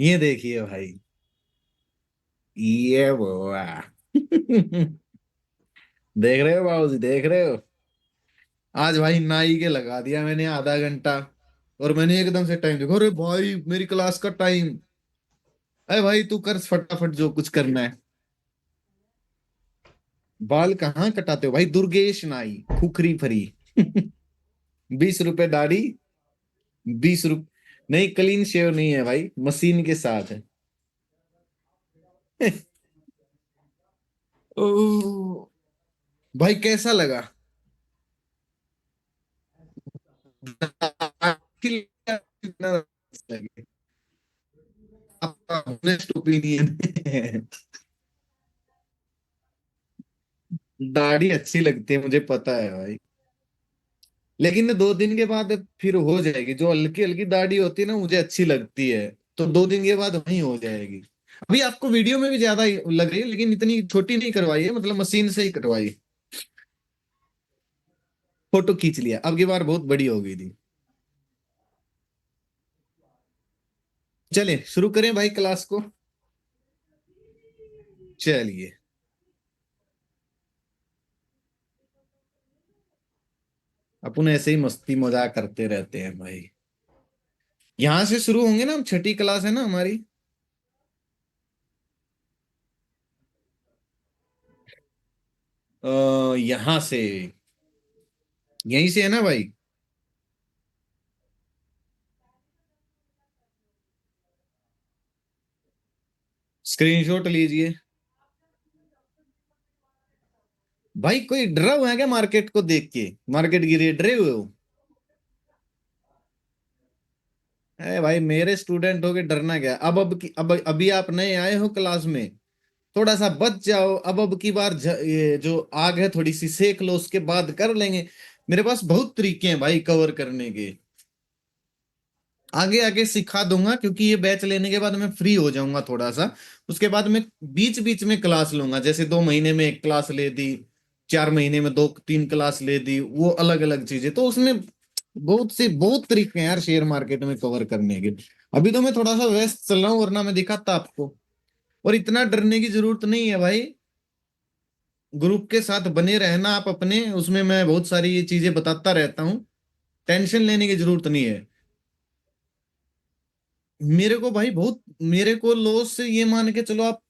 ये देखिए भाई, ये वो देख रहे हो बाबू जी, देख रहे हो। आज भाई नाई के लगा दिया मैंने आधा घंटा। और मैंने एकदम से टाइम देखो, अरे भाई मेरी क्लास का टाइम। अरे भाई तू कर फटाफट जो कुछ करना है। बाल कहाँ कटाते हो भाई? दुर्गेश नाई, खुखरी फरी। 20 रुपए दाढ़ी। 20 रुपए। नहीं, क्लीन शेव नहीं है भाई, मशीन के साथ है। ओह, भाई कैसा लगा? आपका ऑनेस्ट ओपिनियन है। दाढ़ी अच्छी लगती है, मुझे पता है भाई। लेकिन 2 दिन के बाद फिर हो जाएगी। जो हल्की हल्की दाढ़ी होती है ना, मुझे अच्छी लगती है। तो 2 दिन के बाद वही हो जाएगी। अभी आपको वीडियो में भी ज्यादा ही लग रही है, लेकिन इतनी छोटी नहीं करवाई है, मतलब मशीन से ही कटवाई है। फोटो खींच लिया, अब की बार बहुत बड़ी हो गई थी। चलिए शुरू करें भाई क्लास को। चलिए। अपन ऐसे ही मस्ती मजाक करते रहते हैं भाई। यहां से शुरू होंगे ना, हम छठी क्लास है ना हमारी। यहां से, यहीं से है ना भाई? स्क्रीनशॉट लीजिए। भाई कोई डरा हुआ है क्या मार्केट को देख के? मार्केट गिरे डरे हुए हो? अरे भाई मेरे स्टूडेंट हो के डरना क्या? अब अभी आप नए आए हो क्लास में। थोड़ा सा बच जाओ। अब की बार ये जो आग है थोड़ी सी सेक लो, उसके बाद कर लेंगे। मेरे पास बहुत तरीके हैं भाई कवर करने के। आगे आगे सिखा दूंगा, क्योंकि ये बैच लेने के बाद मैं फ्री हो जाऊंगा थोड़ा सा। उसके बाद मैं बीच बीच में क्लास लूंगा, जैसे 2 महीने में एक क्लास ले दी, 4 महीने में 2 3 क्लास ले दी, वो अलग अलग चीजें। तो उसमें बहुत तरीके हैं यार शेयर मार्केट में कवर करने के। अभी तो मैं थोड़ा सा व्यस्त चल रहा हूँ, वरना मैं दिखाता आपको। और इतना डरने की जरूरत नहीं है भाई। ग्रुप के साथ बने रहना आप अपने, उसमें मैं बहुत सारी ये चीजें बताता रहता हूँ। टेंशन लेने की जरूरत नहीं है। मेरे को भाई बहुत, मेरे को लॉस से ये मान के चलो आप,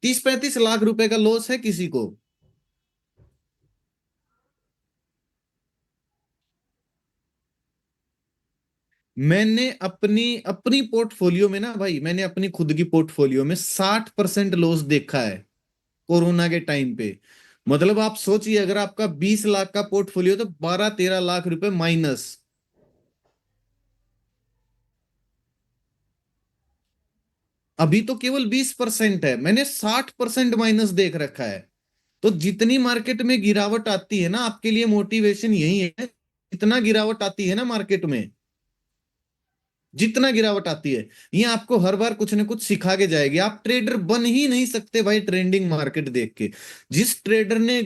30 35 लाख रुपए का लॉस है किसी को। मैंने अपनी अपनी पोर्टफोलियो में ना भाई, मैंने अपनी खुद की पोर्टफोलियो में 60% लॉस देखा है कोरोना के टाइम पे। मतलब आप सोचिए, अगर आपका 20 लाख का पोर्टफोलियो तो 12 13 लाख रुपए माइनस। अभी तो केवल 20% है, मैंने 60% माइनस देख रखा है। तो जितनी मार्केट में गिरावट आती है ना, आपके लिए मोटिवेशन यही है। जितना गिरावट आती है ना मार्केट में, जितना गिरावट आती है, ये आपको हर बार कुछ ना कुछ सिखा के जाएगी। आप ट्रेडर बन ही नहीं सकते भाई ट्रेंडिंग मार्केट देख के। जिस ट्रेडर ने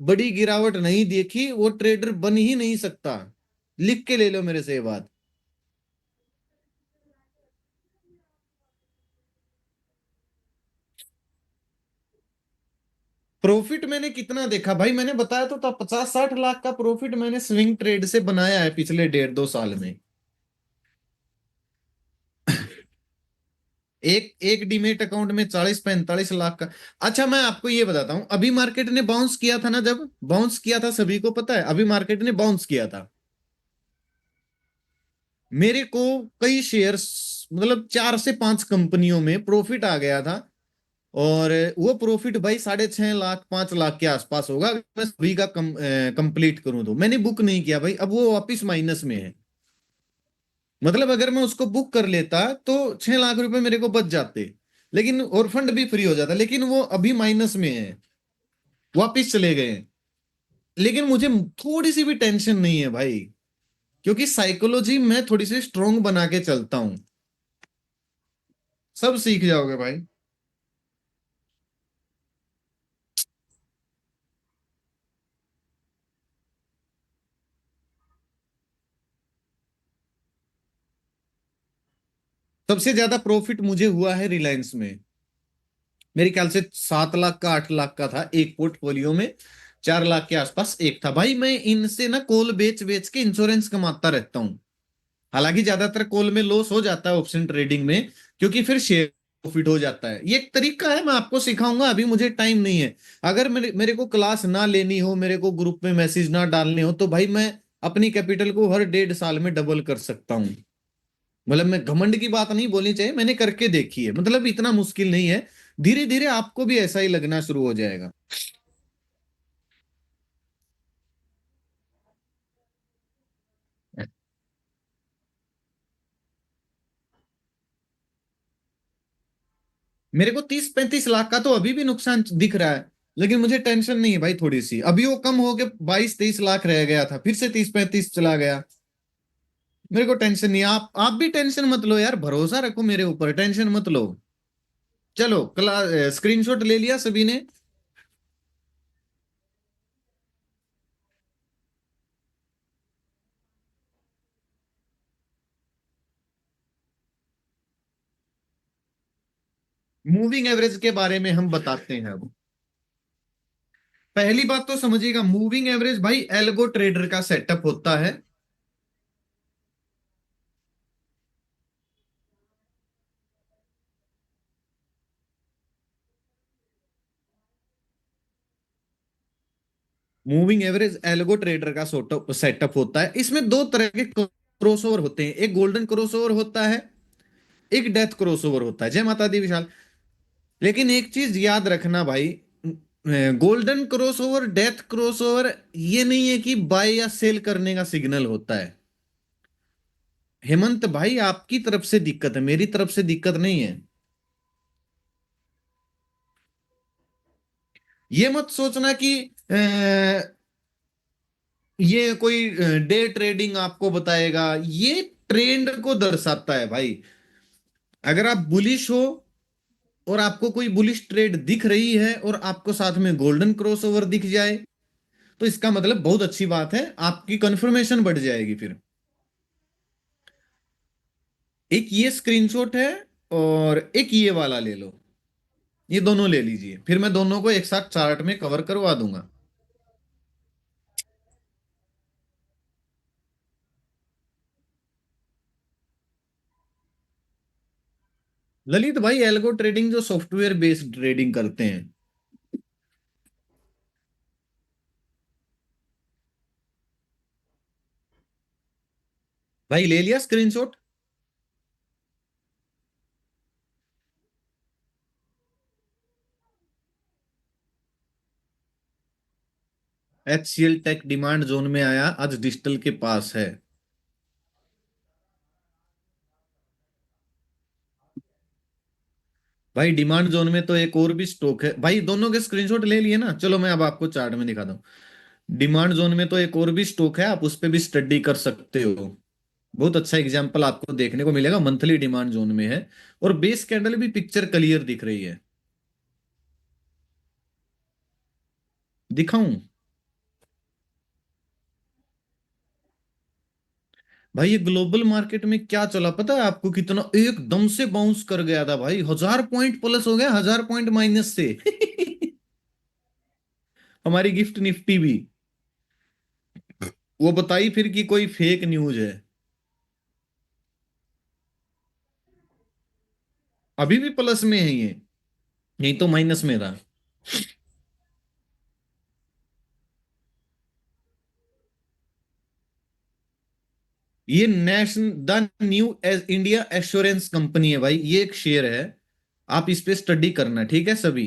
बड़ी गिरावट नहीं देखी, वो ट्रेडर बन ही नहीं सकता। लिख के ले लो मेरे से ये बात। प्रॉफिट मैंने कितना देखा भाई, मैंने बताया तो था, 50 60 लाख का प्रॉफिट मैंने स्विंग ट्रेड से बनाया है पिछले 1.5 2 साल में। एक एक डीमेट अकाउंट में 40 45 लाख का। अच्छा मैं आपको ये बताता हूं, अभी मार्केट ने बाउंस किया था ना, जब बाउंस किया था सभी को पता है, अभी मार्केट ने बाउंस किया था। मेरे को कई शेयर्स, मतलब 4 से 5 कंपनियों में प्रॉफिट आ गया था। और वो प्रॉफिट भाई 6.5 लाख 5 लाख के आसपास होगा, अगर मैं सभी का कंप्लीट करूं तो। मैंने बुक नहीं किया भाई, अब वो वापस माइनस में है। मतलब अगर मैं उसको बुक कर लेता तो 6 लाख रुपए मेरे को बच जाते। लेकिन और फंड भी फ्री हो जाता, लेकिन वो अभी माइनस में है, वापिस चले गए हैं। लेकिन मुझे थोड़ी सी भी टेंशन नहीं है भाई, क्योंकि साइकोलॉजी मैं थोड़ी सी स्ट्रोंग बना के चलता हूँ। सब सीख जाओगे भाई। सबसे ज्यादा प्रॉफिट मुझे हुआ है रिलायंस में। मेरे ख्याल से 7 लाख का 8 लाख का था एक पोर्टफोलियो में, 4 लाख के आसपास एक था। भाई मैं इनसे ना कॉल बेच बेच के इंश्योरेंस कमाता रहता हूँ। हालांकि ज्यादातर कॉल में लॉस हो जाता है ऑप्शन ट्रेडिंग में, क्योंकि फिर शेयर प्रॉफिट हो जाता है। ये एक तरीका है, मैं आपको सिखाऊंगा, अभी मुझे टाइम नहीं है। अगर मेरे मेरे को क्लास ना लेनी हो, मेरे को ग्रुप में मैसेज ना डालने हो, तो भाई मैं अपनी कैपिटल को हर 1.5 साल में डबल कर सकता हूँ। मतलब मैं घमंड की बात नहीं बोलनी चाहिए, मैंने करके देखी है, मतलब इतना मुश्किल नहीं है। धीरे धीरे आपको भी ऐसा ही लगना शुरू हो जाएगा। मेरे को 30-35 लाख का तो अभी भी नुकसान दिख रहा है, लेकिन मुझे टेंशन नहीं है भाई। थोड़ी सी अभी वो कम हो के 22-23 लाख रह गया था, फिर से 30-35 चला गया। मेरे को टेंशन नहीं है। आप भी टेंशन मत लो यार, भरोसा रखो मेरे ऊपर, टेंशन मत लो। चलो स्क्रीनशॉट ले लिया सभी ने? मूविंग एवरेज के बारे में हम बताते हैं अब। पहली बात तो समझिएगा, मूविंग एवरेज भाई एल्गो ट्रेडर का सेटअप होता है। मूविंग एवरेज एल्गो ट्रेडर का सेटअप होता है। इसमें दो तरह के क्रॉसओवर होते हैं, एक गोल्डन क्रॉसओवर होता है, एक डेथ क्रॉसओवर होता है। जय माता दी विशाल। लेकिन एक चीज याद रखना भाई, गोल्डन क्रॉसओवर, डेथ क्रॉसओवर, ये नहीं है कि बाय या सेल करने का सिग्नल होता है। हेमंत भाई आपकी तरफ से दिक्कत है, मेरी तरफ से दिक्कत नहीं है। ये मत सोचना कि ये कोई डे ट्रेडिंग आपको बताएगा, ये ट्रेंड को दर्शाता है भाई। अगर आप बुलिश हो और आपको कोई बुलिश ट्रेड दिख रही है और आपको साथ में गोल्डन क्रॉसओवर दिख जाए, तो इसका मतलब बहुत अच्छी बात है, आपकी कंफर्मेशन बढ़ जाएगी फिर। एक ये स्क्रीनशॉट है और एक ये वाला ले लो, ये दोनों ले लीजिए, फिर मैं दोनों को एक साथ चार्ट में कवर करवा दूंगा। ललित भाई एल्गो ट्रेडिंग जो सॉफ्टवेयर बेस्ड ट्रेडिंग करते हैं। भाई ले लिया screenshot? HCL tech demand zone में आया, आज डिजिटल के पास है। भाई डिमांड जोन में तो एक और भी स्टॉक है भाई, दोनों के स्क्रीनशॉट ले लिए ना? चलो मैं अब आपको चार्ट में दिखाता हूँ। डिमांड जोन में तो एक और भी स्टॉक है, आप उस पर भी स्टडी कर सकते हो। बहुत अच्छा एग्जांपल आपको देखने को मिलेगा, मंथली डिमांड जोन में है, और बेस कैंडल भी पिक्चर क्लियर दिख रही है। दिखाऊं? भाई ये ग्लोबल मार्केट में क्या चला पता है आपको? कितना एकदम से बाउंस कर गया था भाई, 1000 पॉइंट प्लस हो गया, 1000 पॉइंट माइनस से। हमारी गिफ्ट निफ्टी भी। वो बताई फिर कि कोई फेक न्यूज है। अभी भी प्लस में है ये, नहीं तो माइनस में था। ये nation the new India assurance company है भाई, ये एक शेयर है। आप इस पे स्टडी करना, ठीक है सभी।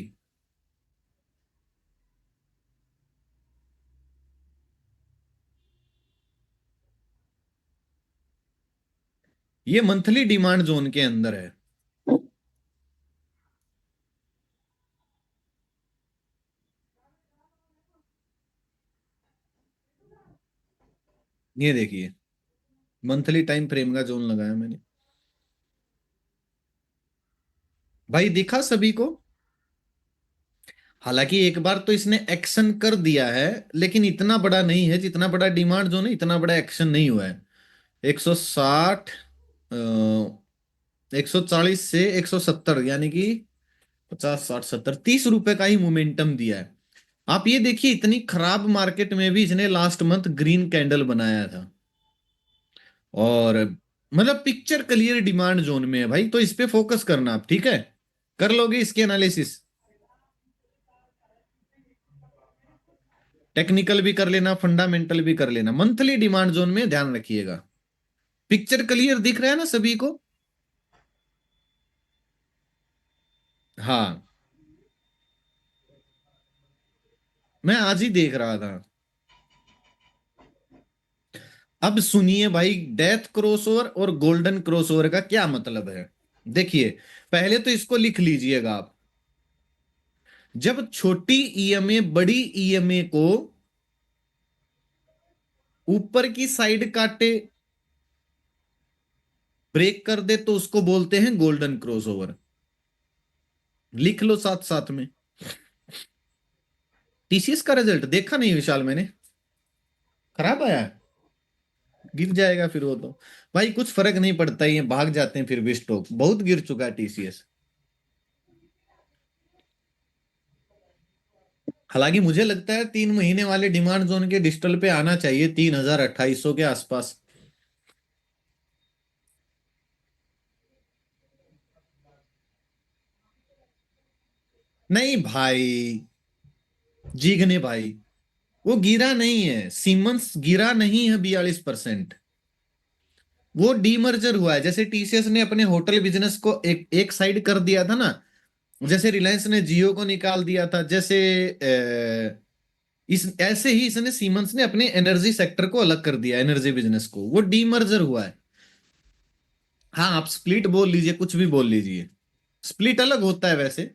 ये मंथली डिमांड जोन के अंदर है। ये देखिए, मंथली टाइम फ्रेम का जोन लगाया मैंने। भाई दिखा सभी को? हालांकि एक बार तो इसने एक्शन कर दिया है, लेकिन इतना बड़ा नहीं है, जितना बड़ा डिमांड जोन है इतना बड़ा एक्शन नहीं हुआ है। 160, 140 से 170, यानी कि 50, 60, 70, 30 रुपए का ही मोमेंटम दिया है। आप ये देखिए, इतनी खराब मार्केट में भी इसने लास्ट मंथ ग्रीन कैंडल बनाया था। और मतलब पिक्चर क्लियर डिमांड जोन में है भाई, तो इस पे फोकस करना आप, ठीक है? कर लोगे इसके एनालिसिस? टेक्निकल भी कर लेना, फंडामेंटल भी कर लेना, मंथली डिमांड जोन में ध्यान रखिएगा। पिक्चर क्लियर दिख रहा है ना सभी को? हाँ, मैं आज ही देख रहा था। अब सुनिए भाई, डेथ क्रॉसओवर और गोल्डन क्रॉसओवर का क्या मतलब है। देखिए, पहले तो इसको लिख लीजिएगा आप। जब छोटी ईएमए बड़ी ईएमए को ऊपर की साइड काटे, ब्रेक कर दे, तो उसको बोलते हैं गोल्डन क्रॉसओवर। लिख लो साथ साथ में। टीसीएस का रिजल्ट देखा नहीं विशाल मैंने। खराब आया है। गिर जाएगा फिर वो तो। भाई कुछ फर्क नहीं पड़ता, ये भाग जाते हैं फिर भी स्टॉक, बहुत गिर चुका है टीसीएस। हालांकि मुझे लगता है 3 महीने वाले डिमांड जोन के डिजिटल पे आना चाहिए, 3,2800 के आसपास। नहीं भाई, जीगने भाई, वो गिरा नहीं है, सीमंस गिरा नहीं है 42%। वो डीमर्जर हुआ है, जैसे टीसीएस ने अपने होटल बिजनेस को एक एक साइड कर दिया था ना। जैसे रिलायंस ने जियो को निकाल दिया था, जैसे इस ऐसे ही इसने सीमेंस ने अपने एनर्जी सेक्टर को अलग कर दिया, एनर्जी बिजनेस को, वो डीमर्जर हुआ है। हाँ, आप स्प्लिट बोल लीजिए, कुछ भी बोल लीजिए, स्प्लिट अलग होता है वैसे।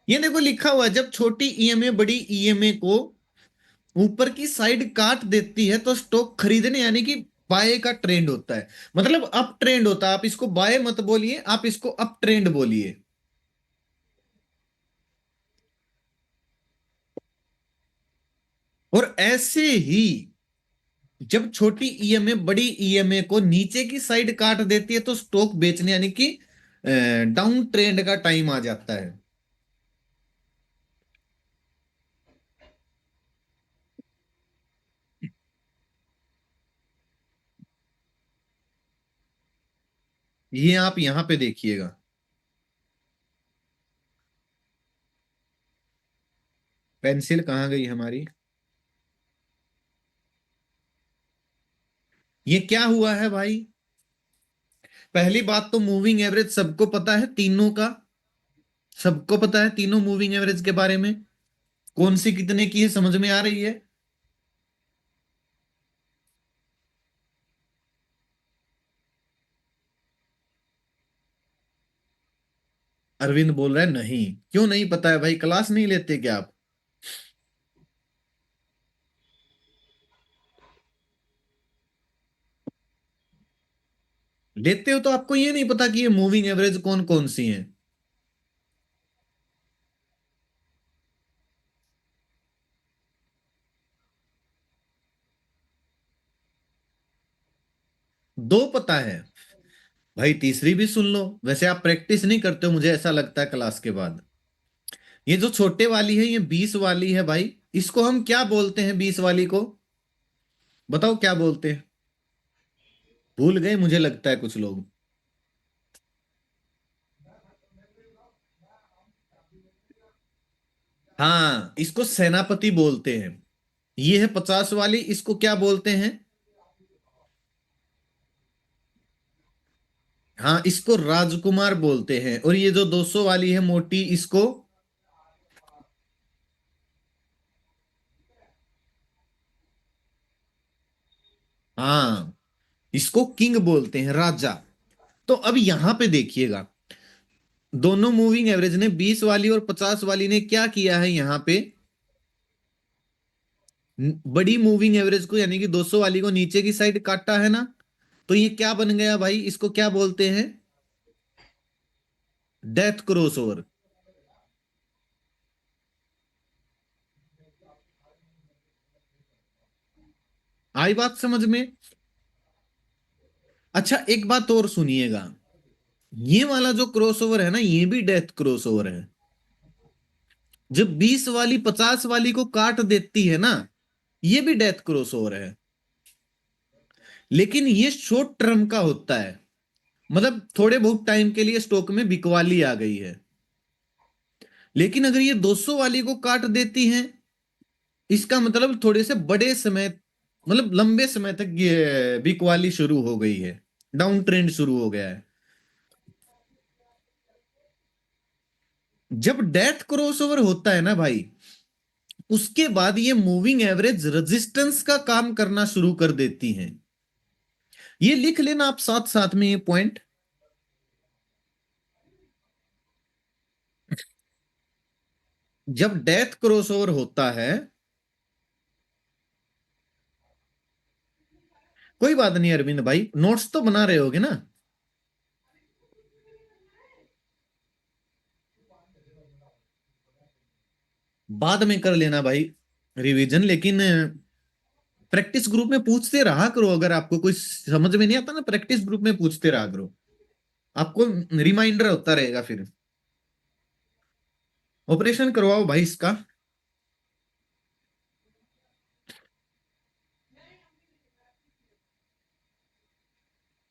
ये देखो लिखा हुआ है, जब छोटी ईएमए बड़ी ईएमए को ऊपर की साइड काट देती है तो स्टॉक खरीदने, यानी कि बाय का ट्रेंड होता है। मतलब अप ट्रेंड होता है, आप इसको बाय मत बोलिए, आप इसको अप ट्रेंड बोलिए। और ऐसे ही जब छोटी ईएमए बड़ी ईएमए को नीचे की साइड काट देती है तो स्टॉक बेचने, यानी कि डाउन ट्रेंड का टाइम आ जाता है। ये आप यहां पे देखिएगा। पेंसिल कहाँ गई हमारी? ये क्या हुआ है भाई? पहली बात तो मूविंग एवरेज सबको पता है तीनों का, सबको पता है तीनों मूविंग एवरेज के बारे में। कौन सी कितने की है, समझ में आ रही है? अरविंद बोल रहा है नहीं। क्यों नहीं पता है भाई, क्लास नहीं लेते क्या आप? लेते हो तो आपको ये नहीं पता कि ये मूविंग एवरेज कौन कौन सी है? दो पता है? भाई तीसरी भी सुन लो, वैसे आप प्रैक्टिस नहीं करते हो मुझे ऐसा लगता है क्लास के बाद। ये जो छोटे वाली है, ये 20 वाली है भाई। इसको हम क्या बोलते हैं, 20 वाली को? बताओ क्या बोलते हैं? भूल गए मुझे लगता है कुछ लोग। हाँ, इसको सेनापति बोलते हैं। ये है 50 वाली, इसको क्या बोलते हैं? हाँ, इसको राजकुमार बोलते हैं। और ये जो 200 वाली है मोटी, इसको? हाँ, इसको किंग बोलते हैं, राजा। तो अब यहां पे देखिएगा, दोनों मूविंग एवरेज ने, 20 वाली और 50 वाली ने क्या किया है यहां पे? बड़ी मूविंग एवरेज को, यानी कि 200 वाली को नीचे की साइड काटा है ना। तो ये क्या बन गया भाई, इसको क्या बोलते हैं? Death cross over. आई बात समझ में? अच्छा, एक बात और सुनिएगा, ये वाला जो क्रॉसओवर है ना, ये भी डेथ क्रॉसओवर है। जब 20 वाली 50 वाली को काट देती है ना, ये भी डेथ क्रॉसओवर है, लेकिन ये शॉर्ट टर्म का होता है। मतलब थोड़े बहुत टाइम के लिए स्टॉक में बिकवाली आ गई है। लेकिन अगर ये 200 वाली को काट देती है, इसका मतलब थोड़े से बड़े समय, मतलब लंबे समय तक ये बिकवाली शुरू हो गई है, डाउन ट्रेंड शुरू हो गया है। जब डेथ क्रॉसओवर होता है ना भाई, उसके बाद ये मूविंग एवरेज रेजिस्टेंस का काम करना शुरू कर देती हैं। ये लिख लेना आप साथ साथ में ये पॉइंट। जब डेथ क्रॉसओवर होता है, कोई बात नहीं अरविंद भाई, नोट्स तो बना रहे होगे ना? बाद में कर लेना भाई रिवीजन, लेकिन प्रैक्टिस ग्रुप में पूछते रहा करो। अगर आपको कोई समझ में नहीं आता ना, प्रैक्टिस ग्रुप में पूछते रहा करो, आपको रिमाइंडर होता रहेगा फिर। ऑपरेशन करवाओ भाई इसका।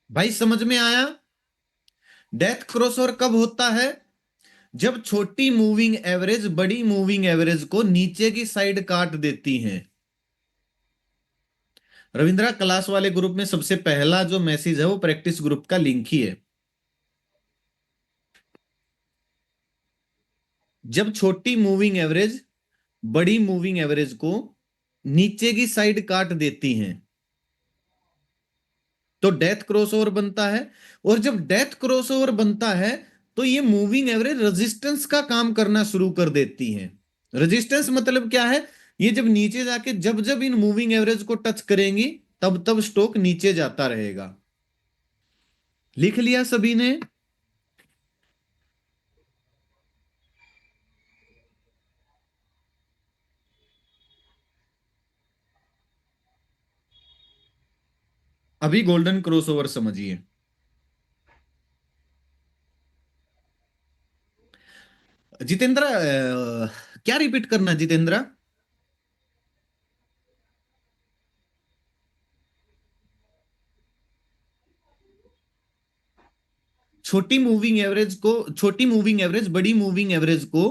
भाई समझ में आया? डेथ क्रॉसओवर कब होता है? जब छोटी मूविंग एवरेज बड़ी मूविंग एवरेज को नीचे की साइड काट देती है। रविंद्रा, क्लास वाले ग्रुप में सबसे पहला जो मैसेज है वो प्रैक्टिस ग्रुप का लिंक ही है। जब छोटी मूविंग एवरेज बड़ी मूविंग एवरेज को नीचे की साइड काट देती हैं, तो डेथ क्रॉसओवर बनता है। और जब डेथ क्रॉसओवर बनता है, तो ये मूविंग एवरेज रेजिस्टेंस का काम करना शुरू कर देती है। रेजिस्टेंस मतलब क्या है? ये जब नीचे जाके जब जब इन मूविंग एवरेज को टच करेंगी, तब तब स्टॉक नीचे जाता रहेगा। लिख लिया सभी ने? अभी गोल्डन क्रॉसओवर समझिए। जितेंद्र, क्या रिपीट करना जितेंद्र? छोटी मूविंग एवरेज बड़ी मूविंग एवरेज को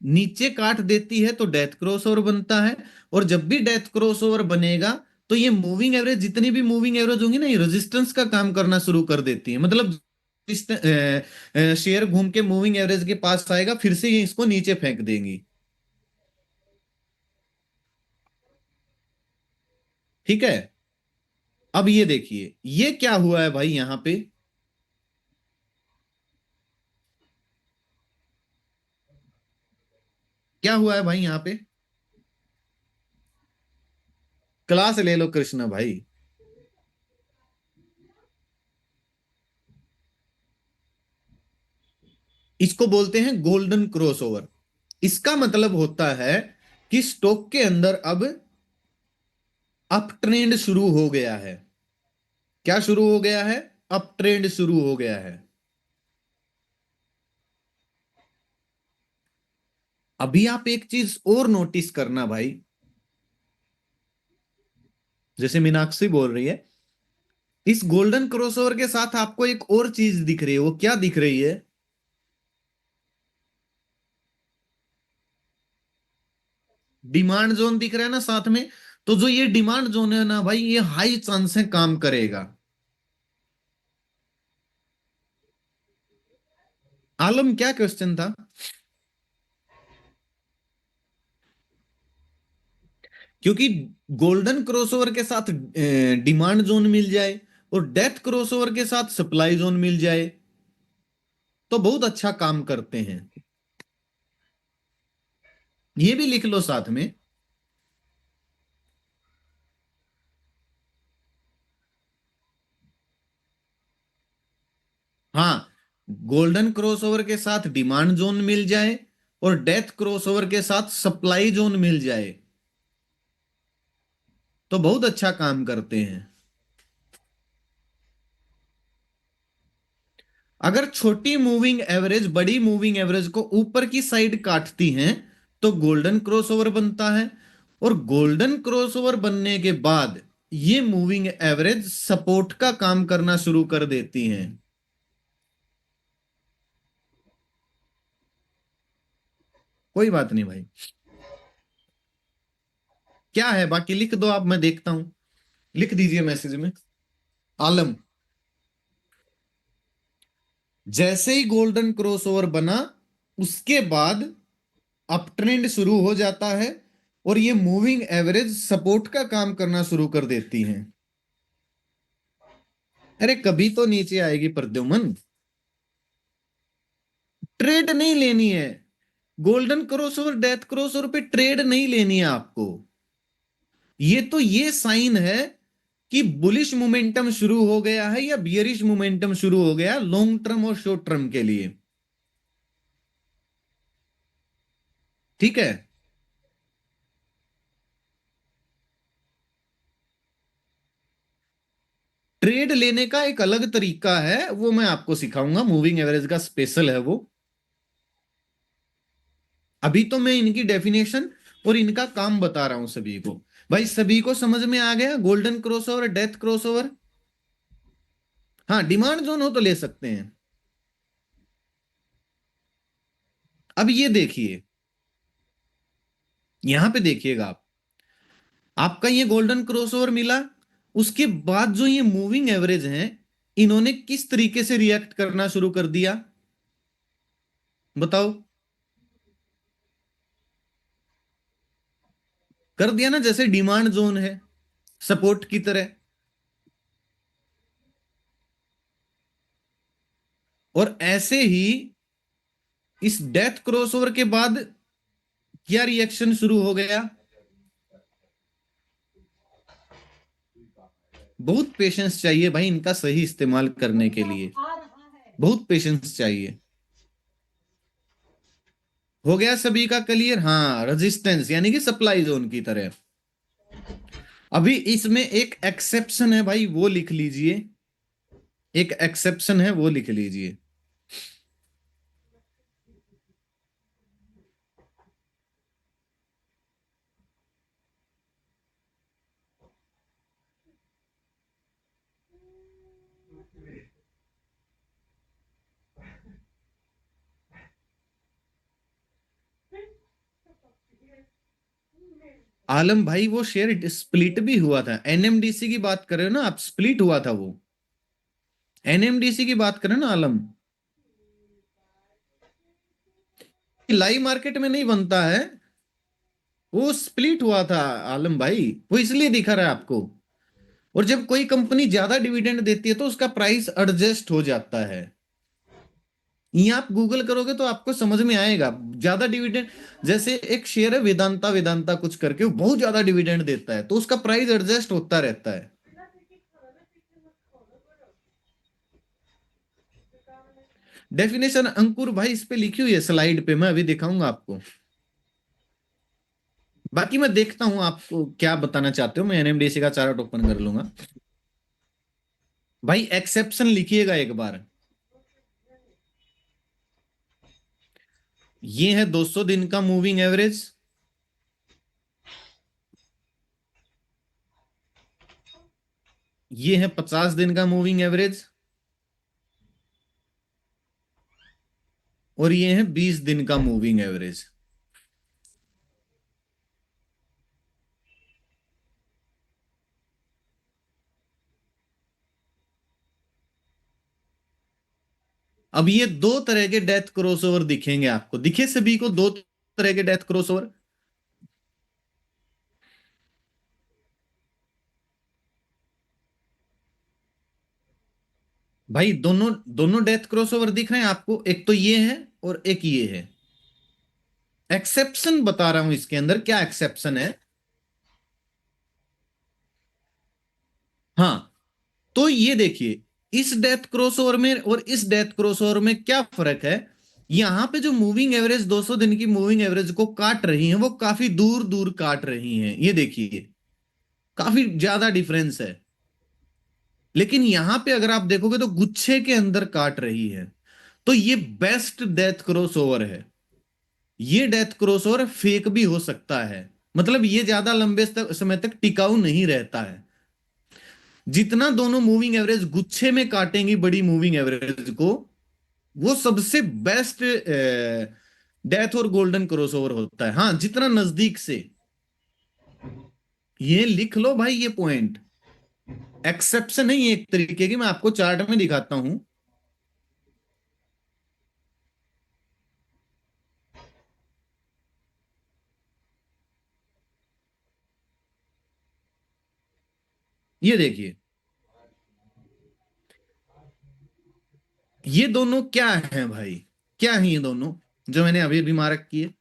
नीचे काट देती है, तो डेथ क्रॉसओवर बनता है। और जब भी डेथ क्रॉसओवर बनेगा, तो ये मूविंग एवरेज, जितनी भी मूविंग एवरेज होंगी ना, ये रेजिस्टेंस का काम करना शुरू कर देती है। मतलब शेयर घूम के मूविंग एवरेज के पास आएगा, फिर से ये इसको नीचे फेंक देंगी। ठीक है। अब ये देखिए, ये क्या हुआ है भाई यहां पे? क्या हुआ है भाई यहां पे? क्लास ले लो कृष्णा भाई। इसको बोलते हैं गोल्डन क्रॉसओवर। इसका मतलब होता है कि स्टॉक के अंदर अब अप ट्रेंड शुरू हो गया है। क्या शुरू हो गया है? अप ट्रेंड शुरू हो गया है। अभी आप एक चीज और नोटिस करना भाई, जैसे मीनाक्षी बोल रही है, इस गोल्डन क्रॉसओवर के साथ आपको एक और चीज दिख रही है। वो क्या दिख रही है? डिमांड जोन दिख रहा है ना साथ में। तो जो ये डिमांड जोन है ना भाई, ये हाई चांस है काम करेगा। आलम, क्या क्वेश्चन था? क्योंकि गोल्डन क्रॉसओवर के साथ डिमांड जोन मिल जाए, और डेथ क्रॉसओवर के साथ सप्लाई जोन मिल जाए, तो बहुत अच्छा काम करते हैं। ये भी लिख लो साथ में। हाँ, गोल्डन क्रॉसओवर के साथ डिमांड जोन मिल जाए, और डेथ क्रॉसओवर के साथ सप्लाई जोन मिल जाए, तो बहुत अच्छा काम करते हैं। अगर छोटी मूविंग एवरेज बड़ी मूविंग एवरेज को ऊपर की साइड काटती हैं तो गोल्डन क्रॉसओवर बनता है, और गोल्डन क्रॉसओवर बनने के बाद ये मूविंग एवरेज सपोर्ट का काम करना शुरू कर देती हैं। कोई बात नहीं भाई। क्या है बाकी, लिख दो आप, मैं देखता हूं। लिख दीजिए मैसेज में। आलम, जैसे ही गोल्डन क्रॉसओवर बना उसके बाद अप ट्रेंड शुरू हो जाता है और ये मूविंग एवरेज सपोर्ट का काम करना शुरू कर देती हैं। अरे कभी तो नीचे आएगी प्रद्युमन। ट्रेड नहीं लेनी है, गोल्डन क्रॉसओवर डेथ क्रॉसओवर पे ट्रेड नहीं लेनी है आपको। ये तो ये साइन है कि बुलिश मोमेंटम शुरू हो गया है या बियरिश मोमेंटम शुरू हो गया लॉन्ग टर्म और शॉर्ट टर्म के लिए। ठीक है। ट्रेड लेने का एक अलग तरीका है, वो मैं आपको सिखाऊंगा, मूविंग एवरेज का स्पेशल है वो। अभी तो मैं इनकी डेफिनेशन और इनका काम बता रहा हूं सभी को। भाई सभी को समझ में आ गया गोल्डन क्रॉसओवर डेथ क्रॉसओवर। हाँ, डिमांड जोन हो तो ले सकते हैं। अब ये देखिए, यहां पे देखिएगा आप, आपका ये गोल्डन क्रॉसओवर मिला, उसके बाद जो ये मूविंग एवरेज है इन्होंने किस तरीके से रिएक्ट करना शुरू कर दिया, बताओ। कर दिया ना, जैसे डिमांड जोन है सपोर्ट की तरह। और ऐसे ही इस डेथ क्रॉसओवर के बाद क्या रिएक्शन शुरू हो गया। बहुत पेशेंस चाहिए भाई इनका सही इस्तेमाल करने के लिए, बहुत पेशेंस चाहिए। हो गया सभी का क्लियर। हाँ, रेजिस्टेंस यानी कि सप्लाई जोन की तरह। अभी इसमें एक एक्सेप्शन है भाई, वो लिख लीजिए। एक एक्सेप्शन है वो लिख लीजिए। आलम भाई वो शेयर स्प्लिट भी हुआ था, एनएमडीसी की बात कर रहे हो ना आप, स्प्लिट हुआ था वो। एनएमडीसी की बात करें ना आलम, लाइव मार्केट में नहीं बनता है, वो स्प्लिट हुआ था आलम भाई, वो इसलिए दिखा रहा है आपको। और जब कोई कंपनी ज्यादा डिविडेंड देती है तो उसका प्राइस एडजस्ट हो जाता है। ये आप गूगल करोगे तो आपको समझ में आएगा। ज्यादा डिविडेंड, जैसे एक शेयर है वेदांता, वेदांता कुछ करके, वो बहुत ज्यादा डिविडेंड देता है तो उसका प्राइस एडजस्ट होता रहता है। डेफिनेशन अंकुर भाई इस पे लिखी हुई है स्लाइड पे, मैं अभी दिखाऊंगा आपको। बाकी मैं देखता हूं आपको क्या बताना चाहते हो, मैं एनएमडीसी का चार्ट ओपन कर लूंगा। भाई एक्सेप्शन लिखिएगा एक बार। ये है 200 दिन का मूविंग एवरेज, ये है 50 दिन का मूविंग एवरेज, और ये है 20 दिन का मूविंग एवरेज। अब ये दो तरह के डेथ क्रॉसओवर दिखेंगे आपको, दिखे सभी को दो तरह के डेथ क्रॉसओवर। भाई दोनों दोनों डेथ क्रॉसओवर दिख रहे हैं आपको, एक तो ये है और एक ये है। एक्सेप्शन बता रहा हूं इसके अंदर, क्या एक्सेप्शन है। हाँ, तो ये देखिए, इस डेथ क्रॉसओवर में और इस डेथ क्रॉसओवर में क्या फर्क है। यहां पे जो मूविंग एवरेज 200 दिन की मूविंग एवरेज को काट रही है वो काफी दूर दूर काट रही हैं, ये देखिए काफी ज्यादा डिफरेंस है। लेकिन यहां पे अगर आप देखोगे तो गुच्छे के अंदर काट रही है, तो ये बेस्ट डेथ क्रॉसओवर है। ये डेथ क्रॉसओवर फेक भी हो सकता है, मतलब ये ज्यादा लंबे समय तक टिकाऊ नहीं रहता है। जितना दोनों मूविंग एवरेज गुच्छे में काटेंगी बड़ी मूविंग एवरेज को, वो सबसे बेस्ट डेथ और गोल्डन क्रॉसओवर होता है। हाँ, जितना नजदीक से। ये लिख लो भाई, ये पॉइंट एक्सेप्शन है ये एक तरीके की। मैं आपको चार्ट में दिखाता हूं। ये देखिए, ये दोनों क्या हैं भाई, क्या हैं ये दोनों जो मैंने अभी अभी मार्क किए?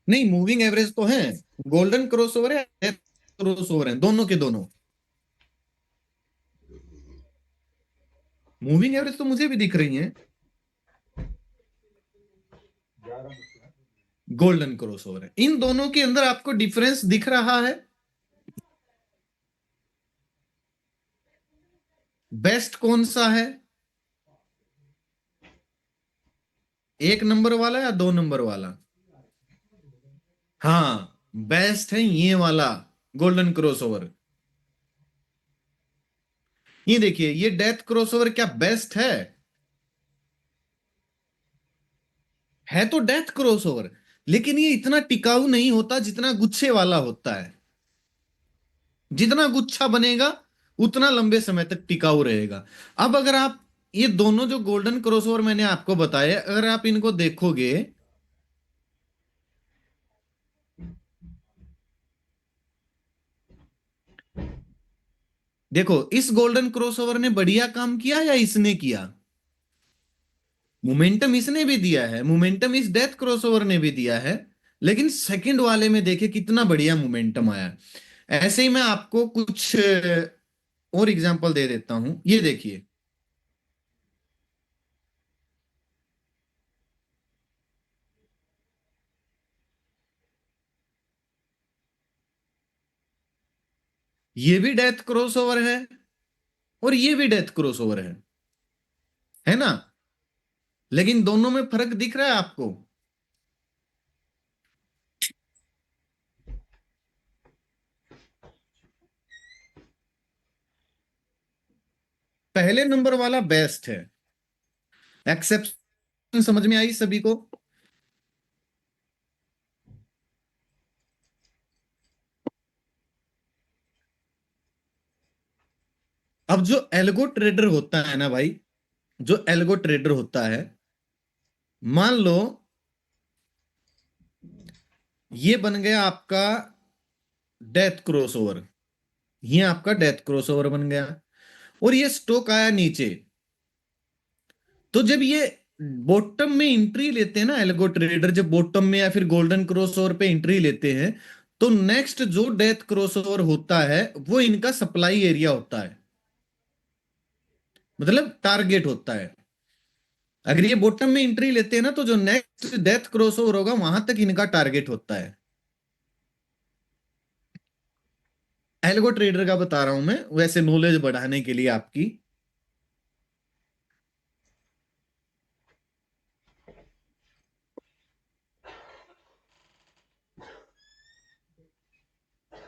नहीं, मूविंग एवरेज तो है, गोल्डन क्रॉसओवर है, डेथ क्रॉसओवर है, दोनों के दोनों। मूविंग एवरेज तो मुझे भी दिख रही है, गोल्डन क्रॉसओवर है। इन दोनों के अंदर आपको डिफरेंस दिख रहा है? बेस्ट कौन सा है, एक नंबर वाला या दो नंबर वाला? हाँ, बेस्ट है ये वाला, गोल्डन क्रॉसओवर। ये देखिए, ये डेथ क्रॉसओवर क्या बेस्ट है तो डेथ क्रॉसओवर, लेकिन ये इतना टिकाऊ नहीं होता जितना गुच्छे वाला होता है। जितना गुच्छा बनेगा उतना लंबे समय तक टिकाऊ रहेगा। अब अगर आप ये दोनों जो गोल्डन क्रॉसओवर मैंने आपको बताया, अगर आप इनको देखोगे, देखो इस गोल्डन क्रॉसओवर ने बढ़िया काम किया या इसने किया? मोमेंटम इसने भी दिया है, मोमेंटम इस डेथ क्रॉसओवर ने भी दिया है, लेकिन सेकंड वाले में देखिए कितना बढ़िया मोमेंटम आया। ऐसे ही मैं आपको कुछ और एग्जांपल दे देता हूं। ये देखिए, ये भी डेथ क्रॉसओवर है और ये भी डेथ क्रॉसओवर है ना? लेकिन दोनों में फर्क दिख रहा है आपको? पहले नंबर वाला बेस्ट है। एक्सेप्शन समझ में आई सभी को? अब जो एल्गो ट्रेडर होता है ना भाई, जो एल्गो ट्रेडर होता है, मान लो ये बन गया आपका डेथ क्रॉसओवर, ये आपका डेथ क्रॉसओवर बन गया, और ये स्टॉक आया नीचे। तो जब ये बॉटम में एंट्री लेते हैं ना एल्गो ट्रेडर, जब बॉटम में या फिर गोल्डन क्रॉसओवर पे एंट्री लेते हैं, तो नेक्स्ट जो डेथ क्रॉसओवर होता है वो इनका सप्लाई एरिया होता है, मतलब टारगेट होता है। अगर ये बॉटम में एंट्री लेते हैं ना, तो जो नेक्स्ट डेथ क्रॉसओवर होगा वहां तक इनका टारगेट होता है। एल्गो ट्रेडर का बता रहा हूं मैं, वैसे नॉलेज बढ़ाने के लिए आपकी।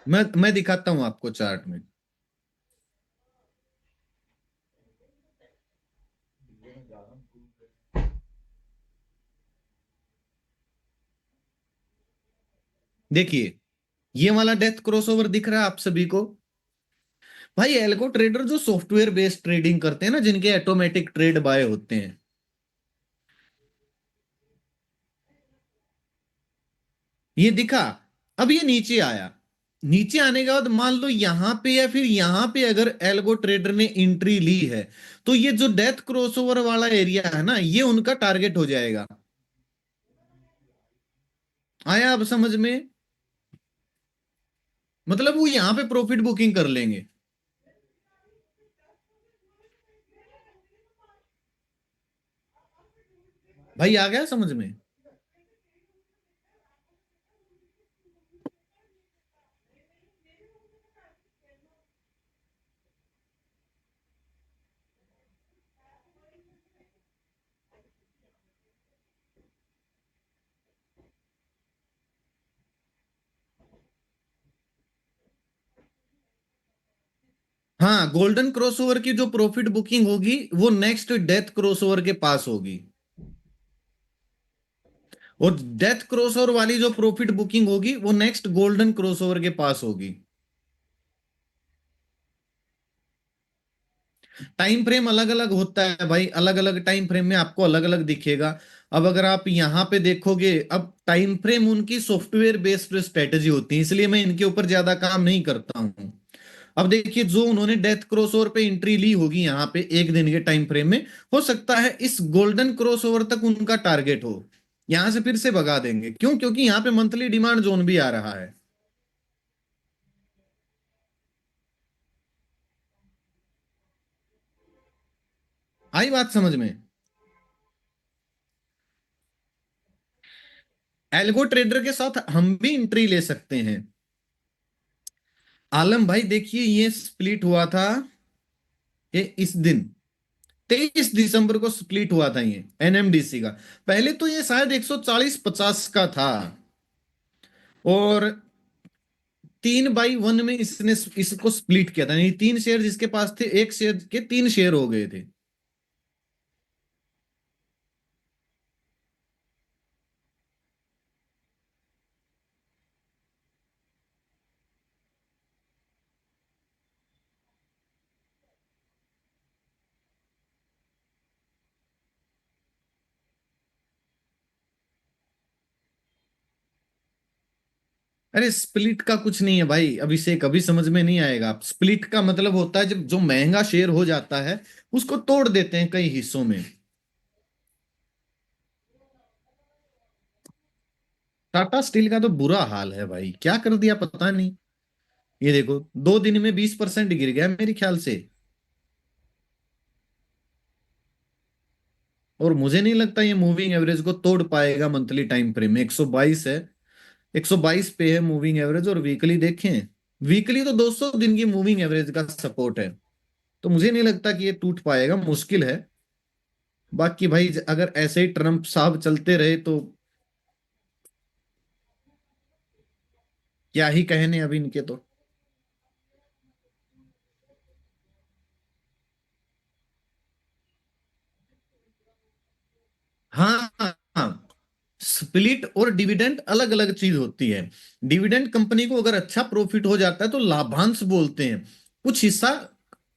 मैं दिखाता हूं आपको चार्ट में। देखिए, ये वाला डेथ क्रॉसओवर दिख रहा है आप सभी को? भाई एल्गो ट्रेडर जो सॉफ्टवेयर बेस्ड ट्रेडिंग करते हैं ना, जिनके ऑटोमेटिक ट्रेड बाय होते हैं, ये दिखा। अब ये नीचे आया, नीचे आने के बाद मान लो यहां पे या फिर यहां पे अगर एल्गो ट्रेडर ने एंट्री ली है, तो ये जो डेथ क्रॉसओवर वाला एरिया है ना, ये उनका टारगेट हो जाएगा। आया अब समझ में? मतलब वो यहां पे प्रॉफिट बुकिंग कर लेंगे। भाई आ गया समझ में? हाँ, गोल्डन क्रॉसओवर की जो प्रॉफिट बुकिंग होगी वो नेक्स्ट डेथ क्रॉसओवर के पास होगी। और डेथ क्रॉसओवर वाली जो प्रॉफिट बुकिंग होगी वो नेक्स्ट गोल्डन क्रॉसओवर के पास होगी। टाइम फ्रेम अलग अलग होता है भाई, अलग अलग टाइम फ्रेम में आपको अलग अलग दिखेगा। अब अगर आप यहाँ पे देखोगे, अब टाइम फ्रेम उनकी सॉफ्टवेयर बेस्ड स्ट्रेटेजी होती है, इसलिए मैं इनके ऊपर ज्यादा काम नहीं करता हूँ। अब देखिए, जो उन्होंने डेथ क्रॉसओवर पे एंट्री ली होगी यहाँ पे एक दिन के टाइम फ्रेम में, हो सकता है इस गोल्डन क्रॉसओवर तक उनका टारगेट हो, यहां से फिर से भगा देंगे। क्यों? क्योंकि यहाँ पे मंथली डिमांड जोन भी आ रहा है। आई बात समझ में? एल्गो ट्रेडर के साथ हम भी एंट्री ले सकते हैं। आलम भाई देखिए, ये स्प्लिट हुआ था, ये इस दिन 23 दिसंबर को स्प्लिट हुआ था ये एनएमडीसी का। पहले तो ये शायद 140-50 का था, और 3/1 में इसने इसको स्प्लिट किया था, यानी 3 शेयर जिसके पास थे, एक शेयर के 3 शेयर हो गए थे। अरे स्प्लिट का कुछ नहीं है भाई अभिषेक, अभी समझ में नहीं आएगा। स्प्लिट का मतलब होता है जब जो महंगा शेयर हो जाता है उसको तोड़ देते हैं कई हिस्सों में। टाटा स्टील का तो बुरा हाल है भाई, क्या कर दिया पता नहीं। ये देखो, 2 दिन में 20% गिर गया मेरे ख्याल से। और मुझे नहीं लगता ये मूविंग एवरेज को तोड़ पाएगा मंथली टाइम फ्रेम में। 122 है, 122 पे है मूविंग एवरेज, और वीकली देखें, वीकली तो 200 दिन की मूविंग एवरेज का सपोर्ट है। तो मुझे नहीं लगता कि ये टूट पाएगा, मुश्किल है। बाकी भाई अगर ऐसे ही ट्रम्प साहब चलते रहे तो क्या ही कहने अभी इनके तो। हाँ हाँ, स्प्लिट और डिविडेंड अलग अलग चीज होती है। डिविडेंड कंपनी को अगर अच्छा प्रॉफिट हो जाता है तो लाभांश बोलते हैं, कुछ हिस्सा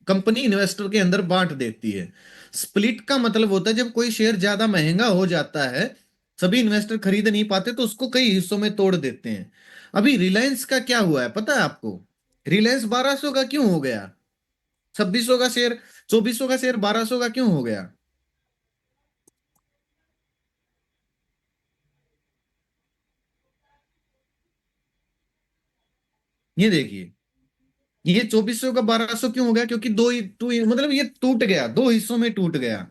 कंपनी इन्वेस्टर के अंदर बांट देती है। स्प्लिट का मतलब होता है जब कोई शेयर ज्यादा महंगा हो जाता है, सभी इन्वेस्टर खरीद नहीं पाते तो उसको कई हिस्सों में तोड़ देते हैं। अभी रिलायंस का क्या हुआ है पता है आपको? रिलायंस 1200 का क्यों हो गया? 2600 का शेयर, 2400 का शेयर 1200 का क्यों हो गया? ये देखिए, ये 2400 का 1200 क्यों हो गया? क्योंकि मतलब ये टूट गया, दो हिस्सों में टूट गया।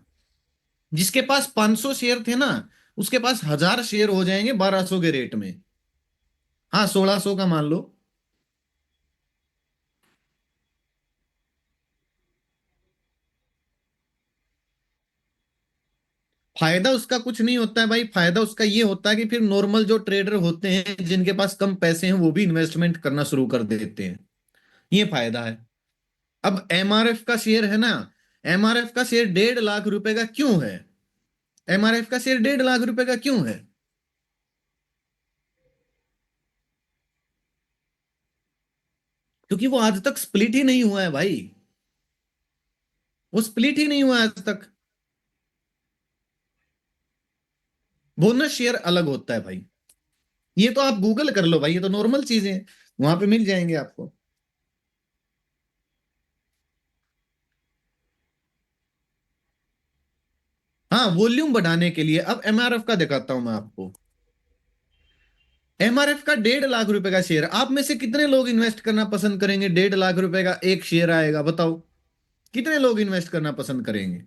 जिसके पास 500 शेयर थे ना, उसके पास 1000 शेयर हो जाएंगे 1200 के रेट में। हाँ, 1600 का मान लो। फायदा उसका कुछ नहीं होता है भाई, फायदा उसका ये होता है कि फिर नॉर्मल जो ट्रेडर होते हैं जिनके पास कम पैसे हैं वो भी इन्वेस्टमेंट करना शुरू कर देते हैं। ये फायदा है। अब एमआरएफ का शेयर है ना, एमआरएफ का शेयर 1.5 लाख रुपए का क्यों है? एमआरएफ का शेयर 1.5 लाख रुपए का क्यों है? क्योंकि वो आज तक स्प्लिट ही नहीं हुआ है भाई, वो स्प्लिट ही नहीं हुआ आज तक। बोनस शेयर अलग होता है भाई, ये तो आप गूगल कर लो भाई, ये तो नॉर्मल चीजें हैं, वहां पे मिल जाएंगे आपको। हाँ, वॉल्यूम बढ़ाने के लिए। अब एमआरएफ का दिखाता हूं मैं आपको। एमआरएफ का 1.5 लाख रुपए का शेयर, आप में से कितने लोग इन्वेस्ट करना पसंद करेंगे? 1.5 लाख रुपए का एक शेयर आएगा, बताओ कितने लोग इन्वेस्ट करना पसंद करेंगे?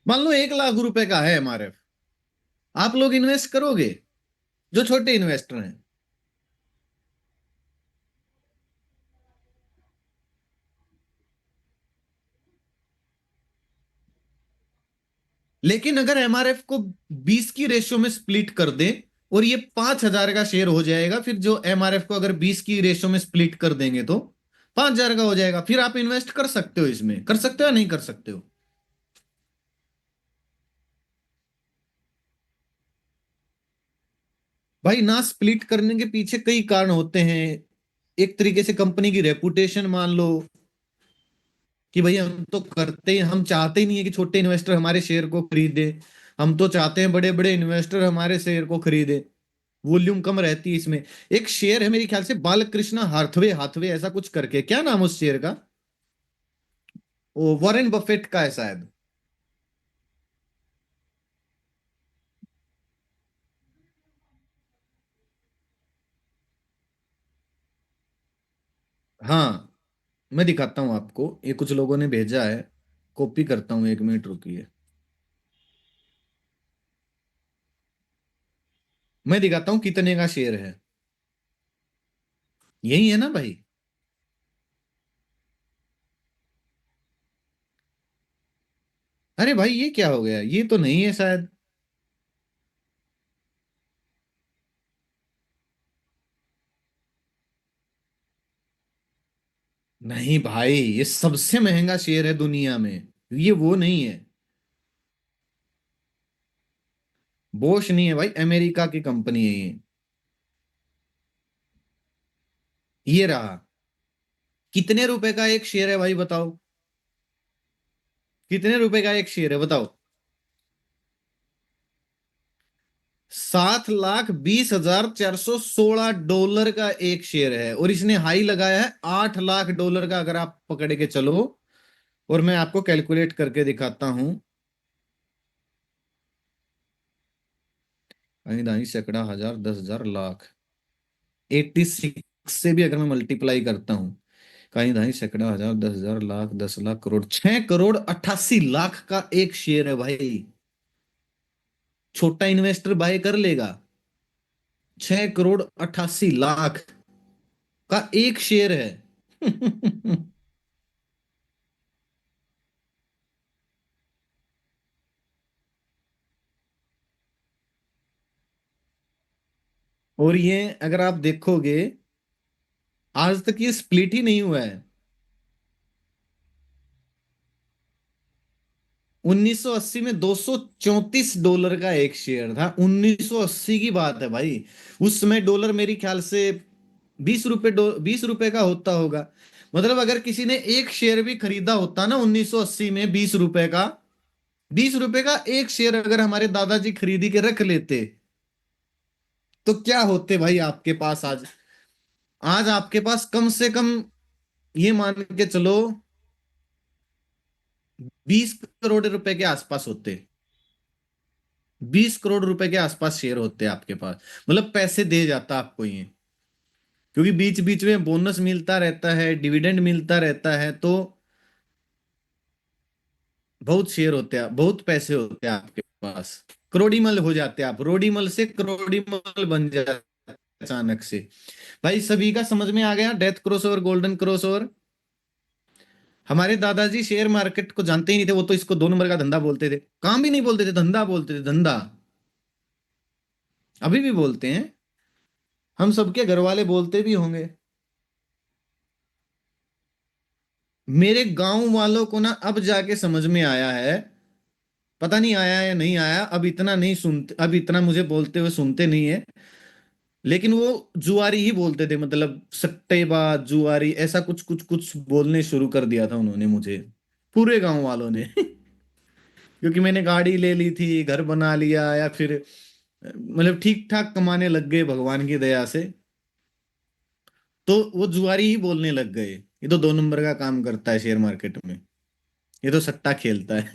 मान लो 1 लाख रुपए का है एमआरएफ, आप लोग इन्वेस्ट करोगे, जो छोटे इन्वेस्टर हैं? लेकिन अगर एमआरएफ को 20 की रेशियो में स्प्लिट कर दे और ये 5,000 का शेयर हो जाएगा, फिर जो एमआरएफ को अगर 20 की रेशियो में स्प्लिट कर देंगे तो 5,000 का हो जाएगा, फिर आप इन्वेस्ट कर सकते हो, इसमें कर सकते हो या नहीं कर सकते हो? भाई ना, स्प्लिट करने के पीछे कई कारण होते हैं। एक तरीके से कंपनी की रेपुटेशन मान लो, कि भाई हम तो करते ही, हम चाहते ही नहीं है कि छोटे इन्वेस्टर हमारे शेयर को खरीदे, हम तो चाहते हैं बड़े बड़े इन्वेस्टर हमारे शेयर को खरीदे। वॉल्यूम कम रहती है इसमें। एक शेयर है मेरे ख्याल से बालकृष्ण हाथवे हाथवे ऐसा कुछ करके, क्या नाम उस शेयर का? वो वॉरेन बफेट का है शायद। हाँ, मैं दिखाता हूँ आपको, ये कुछ लोगों ने भेजा है, कॉपी करता हूँ, 1 मिनट रुकिए। मैं दिखाता हूँ कितने का शेयर है। यही है ना भाई? अरे भाई ये क्या हो गया, ये तो नहीं है शायद। नहीं भाई, ये सबसे महंगा शेयर है दुनिया में, ये वो नहीं है। बोश नहीं है भाई, अमेरिका की कंपनी है ये। ये रहा। कितने रुपए का एक शेयर है भाई बताओ? कितने रुपए का एक शेयर है बताओ? 7,20,416 का एक शेयर है, और इसने हाई लगाया है 8 लाख डॉलर का, अगर आप पकड़ के चलो। और मैं आपको कैलकुलेट करके दिखाता हूं। कहीं दाई सैकड़ा हजार 10,000 लाख, 86 से भी अगर मैं मल्टीप्लाई करता हूं, कहीं दाई सैकड़ा हजार 10,000 लाख, 10 लाख करोड़, 6,88 लाख का एक शेयर है भाई। छोटा इन्वेस्टर बाय कर लेगा? 6,88 लाख का एक शेयर है। और ये अगर आप देखोगे, आज तक ये स्प्लिट ही नहीं हुआ है। 1980 में $234 का एक शेयर था, 1980 की बात है भाई। उस समय डॉलर मेरी ख्याल से 20 रुपए, 20 रुपए का होता होगा। मतलब अगर किसी ने एक शेयर भी खरीदा होता ना 1980 में 20 रुपए का, 20 रुपए का एक शेयर अगर हमारे दादाजी खरीदी के रख लेते, तो क्या होते भाई आपके पास आज? आज आपके पास कम से कम, ये मान के चलो, 20 करोड़ रुपए के आसपास होते। 20 करोड़ रुपए के आसपास शेयर होते आपके पास। मतलब पैसे दे जाता आपको ये, क्योंकि बीच बीच में बोनस मिलता रहता है, डिविडेंड मिलता रहता है, तो बहुत शेयर होते हैं, बहुत पैसे होते हैं आपके पास। करोड़ीमल हो जाते हैं आप, रोडीमल से करोड़ीमल बन जाते हैं अचानक से। भाई सभी का समझ में आ गया, डेथ क्रॉस और गोल्डन क्रॉस और। हमारे दादाजी शेयर मार्केट को जानते ही नहीं थे, वो तो इसको 2 नंबर का धंधा बोलते थे, काम भी नहीं बोलते थे, धंधा बोलते थे, धंधा। अभी भी बोलते हैं, हम सबके घर वाले बोलते भी होंगे। मेरे गांव वालों को ना अब जाके समझ में आया है, पता नहीं आया या नहीं आया, अब इतना नहीं सुनते, अब इतना मुझे बोलते हुए सुनते नहीं है। लेकिन वो जुआरी ही बोलते थे, मतलब सट्टेबाज जुआरी, ऐसा कुछ कुछ कुछ बोलने शुरू कर दिया था उन्होंने मुझे, पूरे गांव वालों ने। क्योंकि मैंने गाड़ी ले ली थी, घर बना लिया, या फिर मतलब ठीक ठाक कमाने लग गए भगवान की दया से, तो वो जुआरी ही बोलने लग गए, ये तो 2 नंबर का काम करता है शेयर मार्केट में, ये तो सट्टा खेलता है।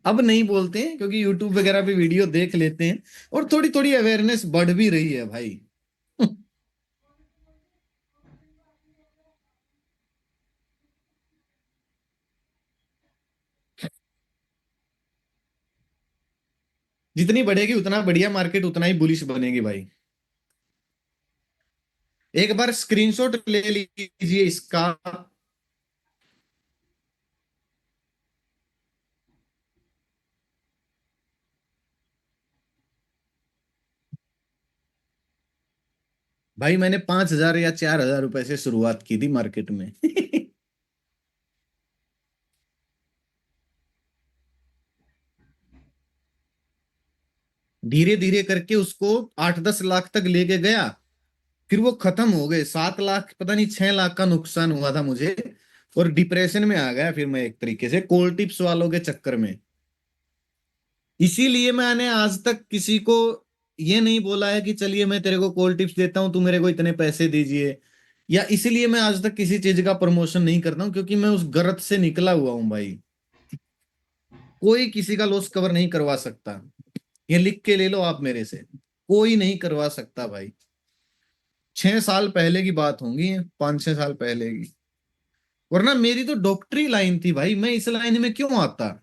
अब नहीं बोलते हैं, क्योंकि यूट्यूब वगैरह पे वीडियो देख लेते हैं, और थोड़ी थोड़ी अवेयरनेस बढ़ भी रही है भाई। जितनी बढ़ेगी उतना बढ़िया मार्केट, उतना ही बुलिश बनेगी भाई। एक बार स्क्रीनशॉट ले लीजिए इसका। भाई मैंने 5,000 या 4,000 रुपए से शुरुआत की थी मार्केट में। धीरे धीरे करके उसको 8-10 लाख तक लेके गया। फिर वो खत्म हो गए, 7 लाख, पता नहीं 6 लाख का नुकसान हुआ था मुझे। और डिप्रेशन में आ गया फिर मैं, एक तरीके से कॉल टिप्स वालों के चक्कर में। इसीलिए मैंने आज तक किसी को ये नहीं बोला है कि चलिए मैं तेरे को कॉल टिप्स देता हूं, तू मेरे को इतने पैसे दीजिए। या इसीलिए मैं आज तक किसी चीज का प्रमोशन नहीं करता हूं, क्योंकि मैं उस गरज से निकला हुआ हूं भाई। कोई किसी का लॉस कवर नहीं करवा सकता। ये लिख के ले लो आप मेरे से, कोई नहीं करवा सकता भाई। 6 साल पहले की बात होंगी, 5-6 साल पहले की। वरना मेरी तो डॉक्टरी लाइन थी भाई, मैं इस लाइन में क्यों आता।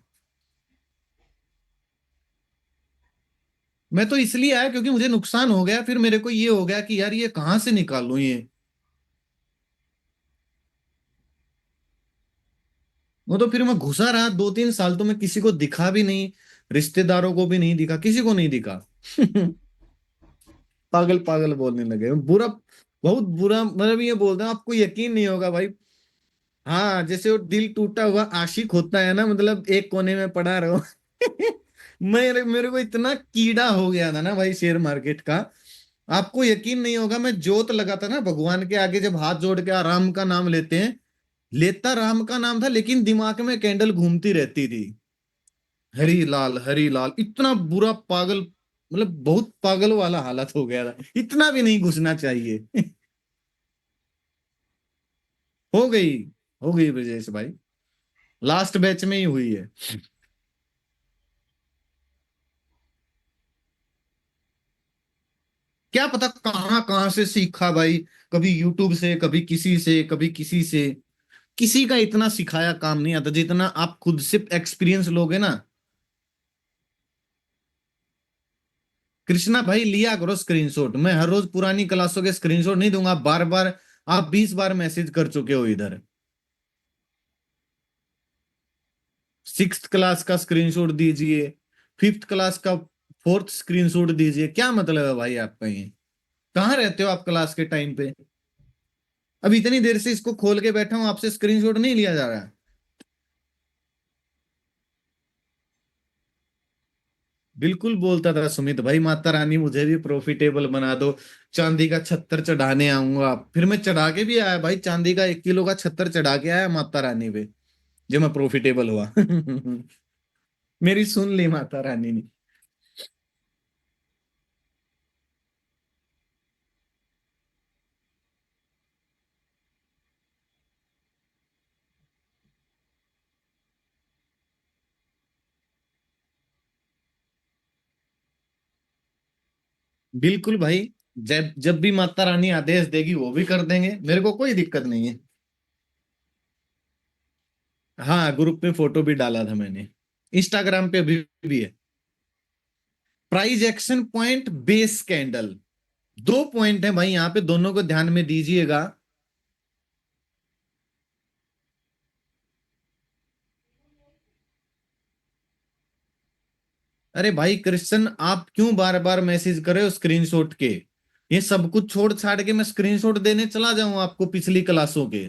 मैं तो इसलिए आया क्योंकि मुझे नुकसान हो गया, फिर मेरे को ये हो गया कि यार ये कहाँ से निकालूं ये। वो तो फिर मैं घुसा रहा 2-3 साल, तो मैं किसी को दिखा भी नहीं, रिश्तेदारों को भी नहीं दिखा, किसी को नहीं दिखा। पागल पागल बोलने लगे, बुरा, बहुत बुरा, मतलब ये बोलते हैं आपको यकीन नहीं होगा भाई। हाँ, जैसे वो दिल टूटा हुआ आशिक होता है ना, मतलब एक कोने में पड़ा रहो। मेरे मेरे को इतना कीड़ा हो गया था ना भाई शेयर मार्केट का। आपको यकीन नहीं होगा, मैं जोत लगाता ना भगवान के आगे, जब हाथ जोड़ के राम का नाम लेते हैं, लेता राम का नाम था, लेकिन दिमाग में कैंडल घूमती रहती थी। हरी लाल हरी लाल, इतना बुरा पागल, मतलब बहुत पागल वाला हालत हो गया था, इतना भी नहीं घुसना चाहिए। हो गई, हो गई ब्रजेश भाई, लास्ट बैच में ही हुई है। क्या पता कहाँ कहाँ से सीखा भाई, कभी यूट्यूब से, कभी किसी से, कभी किसी से। किसी का इतना सिखाया काम नहीं आता जितना आप खुद से एक्सपीरियंस लोगे ना। कृष्णा भाई लिया करो स्क्रीनशॉट, मैं हर रोज पुरानी क्लासों के स्क्रीनशॉट नहीं दूंगा बार बार। आप 20 बार मैसेज कर चुके हो इधर। 6th क्लास का स्क्रीनशॉट दीजिए, 5th क्लास का 4th स्क्रीनशॉट दीजिए, क्या मतलब है भाई आपका ये। कहाँ रहते हो आप क्लास के टाइम पे। अब इतनी देर से इसको खोल के बैठा हूं, आपसे स्क्रीनशॉट नहीं लिया जा रहा। बिल्कुल बोलता था सुमित भाई, माता रानी मुझे भी प्रॉफिटेबल बना दो, चांदी का छत्तर चढ़ाने आऊंगा। फिर मैं चढ़ा के भी आया भाई, चांदी का 1 किलो का छत्तर चढ़ा के आया माता रानी पे, जब मैं प्रॉफिटेबल हुआ। मेरी सुन ली माता रानी ने। बिल्कुल भाई, जब जब भी माता रानी आदेश देगी वो भी कर देंगे, मेरे को कोई दिक्कत नहीं है। हाँ, ग्रुप में फोटो भी डाला था मैंने, इंस्टाग्राम पे भी है। Price action point, base candle, 2 point है भाई यहाँ पे, दोनों को ध्यान में दीजिएगा। अरे भाई कृष्ण, आप क्यों बार बार मैसेज कर रहे हो स्क्रीनशॉट के। ये सब कुछ छोड़ छाड़ के मैं स्क्रीनशॉट देने चला जाऊं आपको पिछली क्लासों के।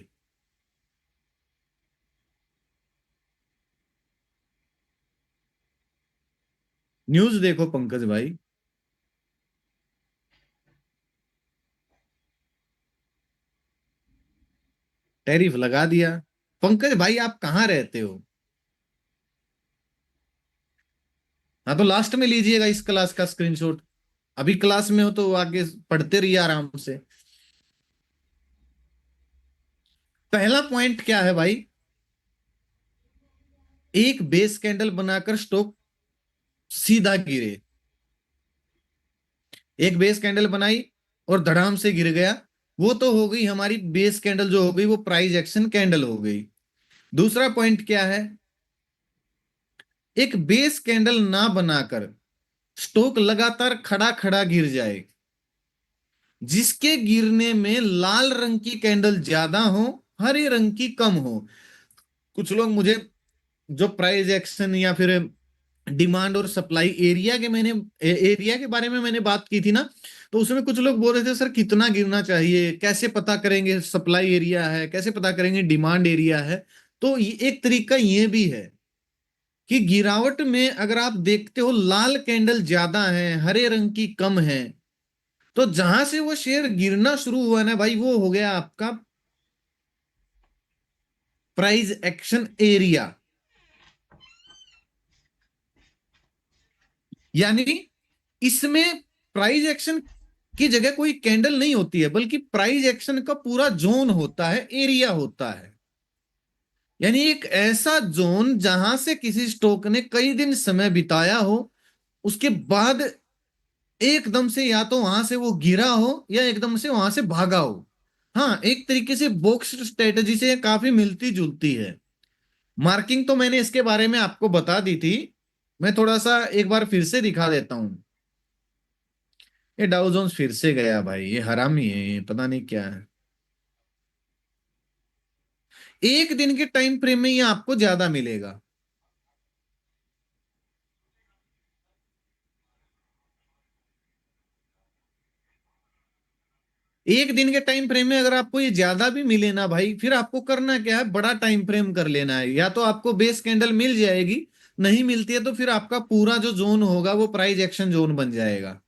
न्यूज देखो पंकज भाई। टैरिफ लगा दिया। पंकज भाई आप कहाँ रहते हो। हाँ तो लास्ट में लीजिएगा इस क्लास का स्क्रीनशॉट। अभी क्लास में हो तो आगे पढ़ते रहिए आराम से। पहला पॉइंट क्या है भाई, एक बेस कैंडल बनाकर स्टॉक सीधा गिरे। एक बेस कैंडल बनाई और धड़ाम से गिर गया, वो तो हो गई हमारी बेस कैंडल, जो हो गई वो प्राइस एक्शन कैंडल हो गई। दूसरा पॉइंट क्या है, एक बेस कैंडल ना बनाकर स्टॉक लगातार खड़ा खड़ा गिर जाए, जिसके गिरने में लाल रंग की कैंडल ज्यादा हो, हरे रंग की कम हो। कुछ लोग मुझे जो प्राइस एक्शन या फिर डिमांड और सप्लाई एरिया के एरिया के बारे में मैंने बात की थी ना, तो उसमें कुछ लोग बोल रहे थे सर कितना गिरना चाहिए, कैसे पता करेंगे सप्लाई एरिया है, कैसे पता करेंगे डिमांड एरिया है। तो एक तरीका ये भी है कि गिरावट में अगर आप देखते हो लाल कैंडल ज्यादा है, हरे रंग की कम है, तो जहां से वो शेयर गिरना शुरू हुआ ना भाई, वो हो गया आपका प्राइस एक्शन एरिया। यानी इसमें प्राइस एक्शन की जगह कोई कैंडल नहीं होती है, बल्कि प्राइस एक्शन का पूरा जोन होता है, एरिया होता है। यानी एक ऐसा जोन जहां से किसी स्टॉक ने कई दिन समय बिताया हो, उसके बाद एकदम से या तो वहां से वो गिरा हो या एकदम से वहां से भागा हो। हाँ, एक तरीके से बॉक्स स्ट्रेटजी से काफी मिलती जुलती है। मार्किंग तो मैंने इसके बारे में आपको बता दी थी, मैं थोड़ा सा एक बार फिर से दिखा देता हूं। ये डाउ जोन्स फिर से गया भाई, ये हरामी है, ये पता नहीं क्या है। एक दिन के टाइम फ्रेम में ये आपको ज्यादा मिलेगा। एक दिन के टाइम फ्रेम में अगर आपको ये ज्यादा भी मिले ना भाई, फिर आपको करना क्या है, बड़ा टाइम फ्रेम कर लेना है। या तो आपको बेस कैंडल मिल जाएगी, नहीं मिलती है तो फिर आपका पूरा जो जोन होगा वो प्राइस एक्शन जोन बन जाएगा।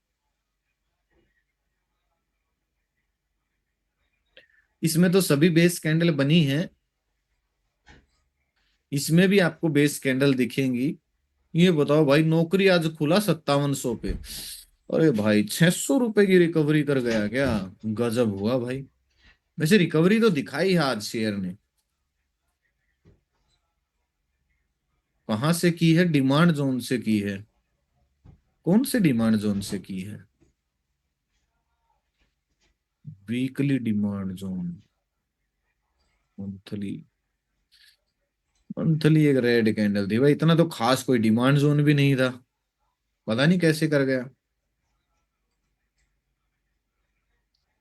इसमें तो सभी बेस कैंडल बनी है, इसमें भी आपको बेस कैंडल दिखेंगी। ये बताओ भाई, नौकरी आज खुला 5700 पे, अरे भाई 600 रुपए की रिकवरी कर गया क्या? गजब हुआ भाई। वैसे रिकवरी तो दिखाई है आज शेयर ने। कहां से की है? डिमांड जोन से की है। कौन से डिमांड जोन से की है? Weekly demand zone. Monthly. Monthly एक रेड कैंडल थी भाई, इतना तो खास कोई डिमांड जोन भी नहीं था, पता नहीं कैसे कर गया।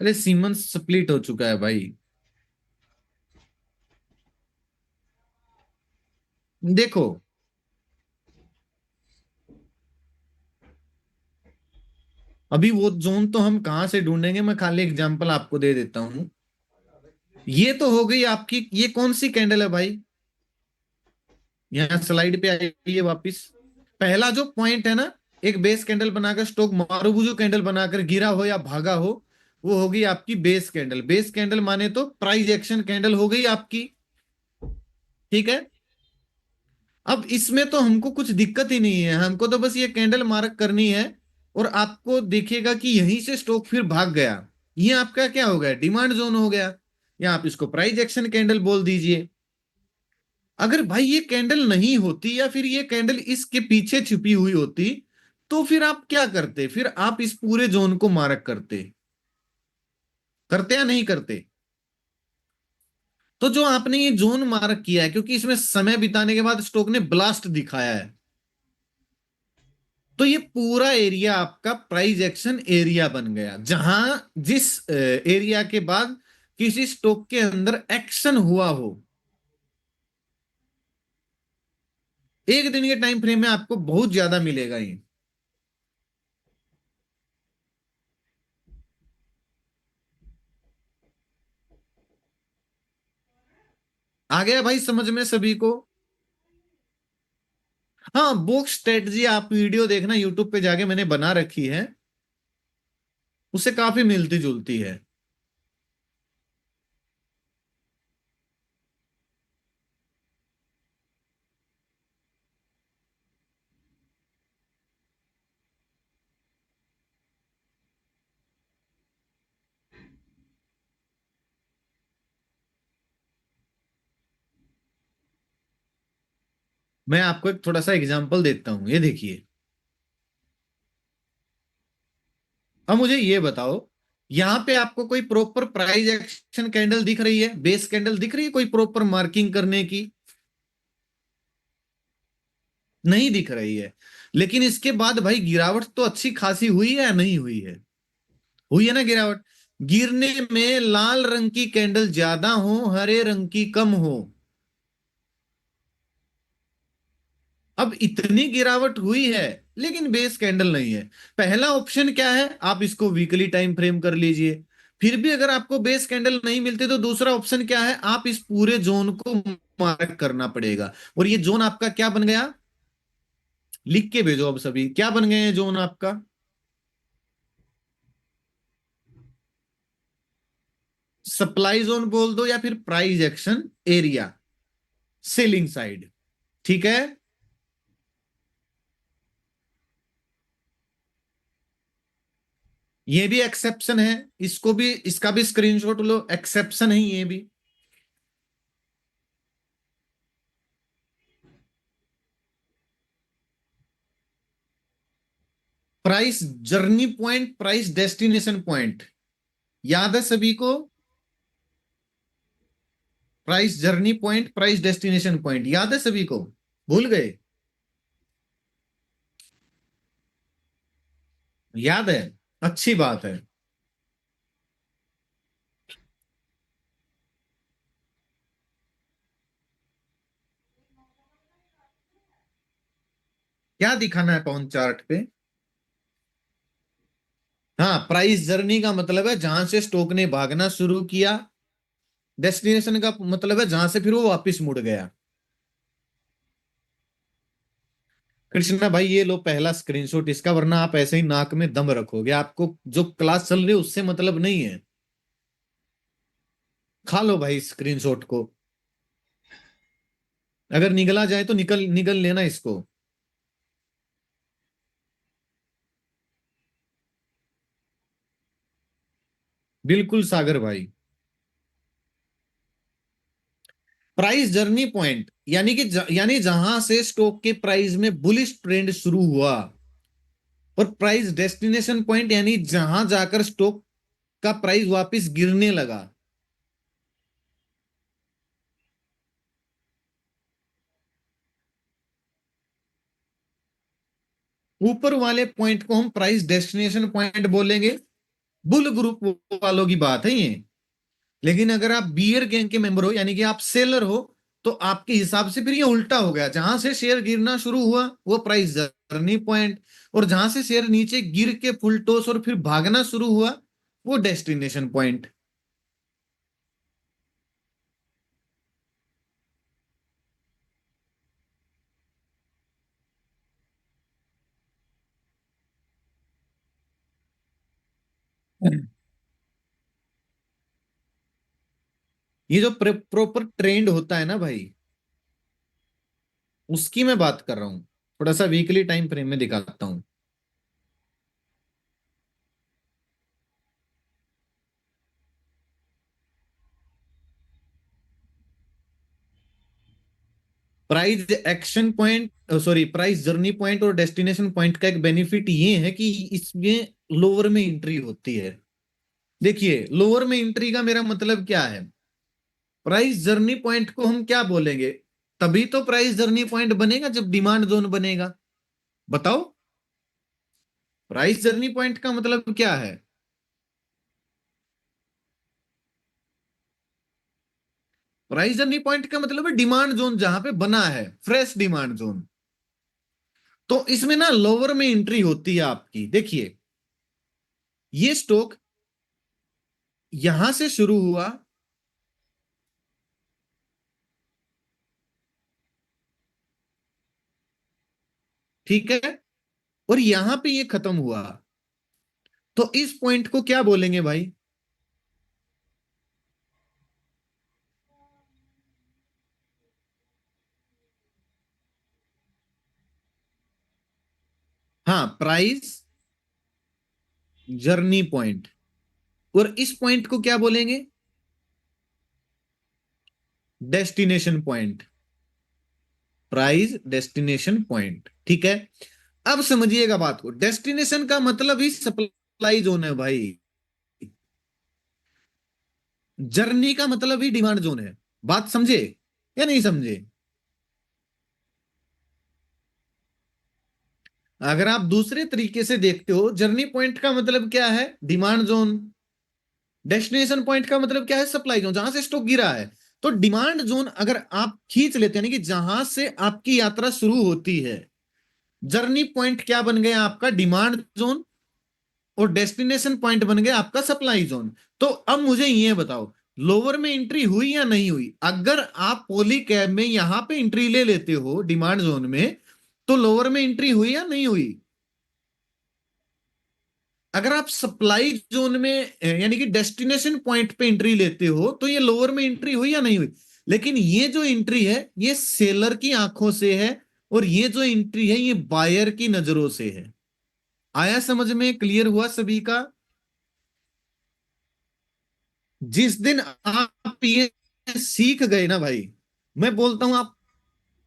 अरे सीमंस स्प्लिट हो चुका है भाई। देखो, अभी वो जोन तो हम कहाँ से ढूंढेंगे, मैं खाली एग्जांपल आपको दे देता हूँ। ये तो हो गई आपकी, ये कौन सी कैंडल है भाई? यहाँ स्लाइड पे आइए वापिस। पहला जो पॉइंट है ना, एक बेस कैंडल बनाकर स्टॉक मारुबुजू कैंडल बनाकर गिरा हो या भागा हो, वो होगी आपकी बेस कैंडल। बेस कैंडल माने तो प्राइस एक्शन कैंडल हो गई आपकी। ठीक है। अब इसमें तो हमको कुछ दिक्कत ही नहीं है, हमको तो बस ये कैंडल मार्क करनी है, और आपको देखिएगा कि यहीं से स्टॉक फिर भाग गया। ये आपका क्या हो गया? डिमांड जोन हो गया, या आप इसको प्राइस एक्शन कैंडल बोल दीजिए। अगर भाई ये कैंडल नहीं होती, या फिर ये कैंडल इसके पीछे छुपी हुई होती, तो फिर आप क्या करते? फिर आप इस पूरे जोन को मार्क करते, करते या नहीं करते? तो जो आपने ये जोन मार्क किया है, क्योंकि इसमें समय बिताने के बाद स्टॉक ने ब्लास्ट दिखाया है, तो ये पूरा एरिया आपका प्राइस एक्शन एरिया बन गया, जहां जिस एरिया के बाद किसी स्टॉक के अंदर एक्शन हुआ हो। एक दिन के टाइम फ्रेम में आपको बहुत ज्यादा मिलेगा ये। आ गया भाई समझ में सभी को? हाँ, बुक स्ट्रेटजी आप वीडियो देखना, यूट्यूब पे जाके मैंने बना रखी है, उससे काफी मिलती जुलती है। मैं आपको एक थोड़ा सा एग्जांपल देता हूं, ये देखिए। अब मुझे ये बताओ, यहां पे आपको कोई प्रॉपर प्राइस एक्शन कैंडल दिख रही है, बेस कैंडल दिख रही है कोई प्रॉपर मार्किंग करने की? नहीं दिख रही है। लेकिन इसके बाद भाई गिरावट तो अच्छी खासी हुई है या नहीं हुई है? हुई है ना गिरावट। गिरने में लाल रंग की कैंडल ज्यादा हो, हरे रंग की कम हो। अब इतनी गिरावट हुई है लेकिन बेस कैंडल नहीं है। पहला ऑप्शन क्या है, आप इसको वीकली टाइम फ्रेम कर लीजिए। फिर भी अगर आपको बेस कैंडल नहीं मिलती तो दूसरा ऑप्शन क्या है, आप इस पूरे जोन को मार्क करना पड़ेगा। और ये जोन आपका क्या बन गया, लिख के भेजो अब सभी, क्या बन गए हैं जोन आपका? सप्लाई जोन बोल दो या फिर price action area, selling side. ठीक है। ये भी एक्सेप्शन है, इसको भी, इसका भी स्क्रीनशॉट लो, एक्सेप्शन है ये भी। Price journey point, price destination point, याद है सभी को? Price journey point, price destination point याद है सभी को? भूल गए? याद है, अच्छी बात है। क्या दिखाना है पवन चार्ट पे? हाँ, प्राइस जर्नी का मतलब है जहां से स्टॉक ने भागना शुरू किया। डेस्टिनेशन का मतलब है जहां से फिर वो वापस मुड़ गया। कृष्णा भाई ये लो पहला स्क्रीनशॉट इसका, वरना आप ऐसे ही नाक में दम रखोगे, आपको जो क्लास चल रही है उससे मतलब नहीं है। खा लो भाई स्क्रीनशॉट को। अगर निगला जाए तो निकल निगल लेना इसको। बिल्कुल सागर भाई। प्राइस जर्नी पॉइंट यानी कि यानी जहां से स्टॉक के प्राइस में बुलिश ट्रेंड शुरू हुआ। और प्राइस डेस्टिनेशन पॉइंट यानी जहां जाकर स्टॉक का प्राइस वापस गिरने लगा। ऊपर वाले पॉइंट को हम प्राइस डेस्टिनेशन पॉइंट बोलेंगे। बुल ग्रुप वालों की बात है ये। लेकिन अगर आप बियर गैंग के मेंबर हो यानी कि आप सेलर हो, तो आपके हिसाब से फिर ये उल्टा हो गया, जहां से शेयर गिरना शुरू हुआ वो प्राइस जर्नी पॉइंट, और जहां से शेयर नीचे गिर के फुल टॉस और फिर भागना शुरू हुआ वो डेस्टिनेशन पॉइंट। ये जो प्रॉपर ट्रेंड होता है ना भाई, उसकी मैं बात कर रहा हूं। थोड़ा सा वीकली टाइम फ्रेम में दिखाता हूं। Price action point, sorry, price journey point और डेस्टिनेशन पॉइंट का एक बेनिफिट ये है कि इसमें लोअर में एंट्री होती है। देखिए लोअर में एंट्री का मेरा मतलब क्या है, प्राइस जर्नी पॉइंट को हम क्या बोलेंगे? तभी तो प्राइस जर्नी पॉइंट बनेगा जब डिमांड जोन बनेगा। बताओ, प्राइस जर्नी पॉइंट का मतलब क्या है? प्राइस जर्नी पॉइंट का मतलब है डिमांड जोन जहां पे बना है, फ्रेश डिमांड जोन। तो इसमें ना लोअर में एंट्री होती है आपकी। देखिए ये स्टॉक यहां से शुरू हुआ, ठीक है, और यहां पे ये खत्म हुआ। तो इस पॉइंट को क्या बोलेंगे भाई? हाँ, प्राइस जर्नी पॉइंट। और इस पॉइंट को क्या बोलेंगे? Destination point. Price destination point, ठीक है। अब समझिएगा बात को, डेस्टिनेशन का मतलब ही सप्लाई जोन है भाई। जर्नी का मतलब ही डिमांड जोन है। बात समझे या नहीं समझे? अगर आप दूसरे तरीके से देखते हो, जर्नी पॉइंट का मतलब क्या है? Demand zone. डेस्टिनेशन पॉइंट का मतलब क्या है? सप्लाई जोन, जहां से स्टॉक गिरा है। तो डिमांड जोन अगर आप खींच लेते हैं, यानी कि जहां से आपकी यात्रा शुरू होती है, जर्नी पॉइंट क्या बन गया आपका? Demand zone. और डेस्टिनेशन पॉइंट बन गया आपका सप्लाई जोन। तो अब मुझे ये बताओ, लोअर में एंट्री हुई या नहीं हुई? अगर आप पोली कैब में यहां पे एंट्री ले लेते हो डिमांड जोन में, तो लोअर में एंट्री हुई या नहीं हुई? अगर आप सप्लाई जोन में यानी कि डेस्टिनेशन पॉइंट पे एंट्री लेते हो, तो ये लोअर में एंट्री हुई या नहीं हुई? लेकिन ये जो एंट्री है, ये सेलर की आंखों से है, और ये जो एंट्री है, ये बायर की नजरों से है। आया समझ में? क्लियर हुआ सभी का? जिस दिन आप ये सीख गए ना भाई, मैं बोलता हूं आप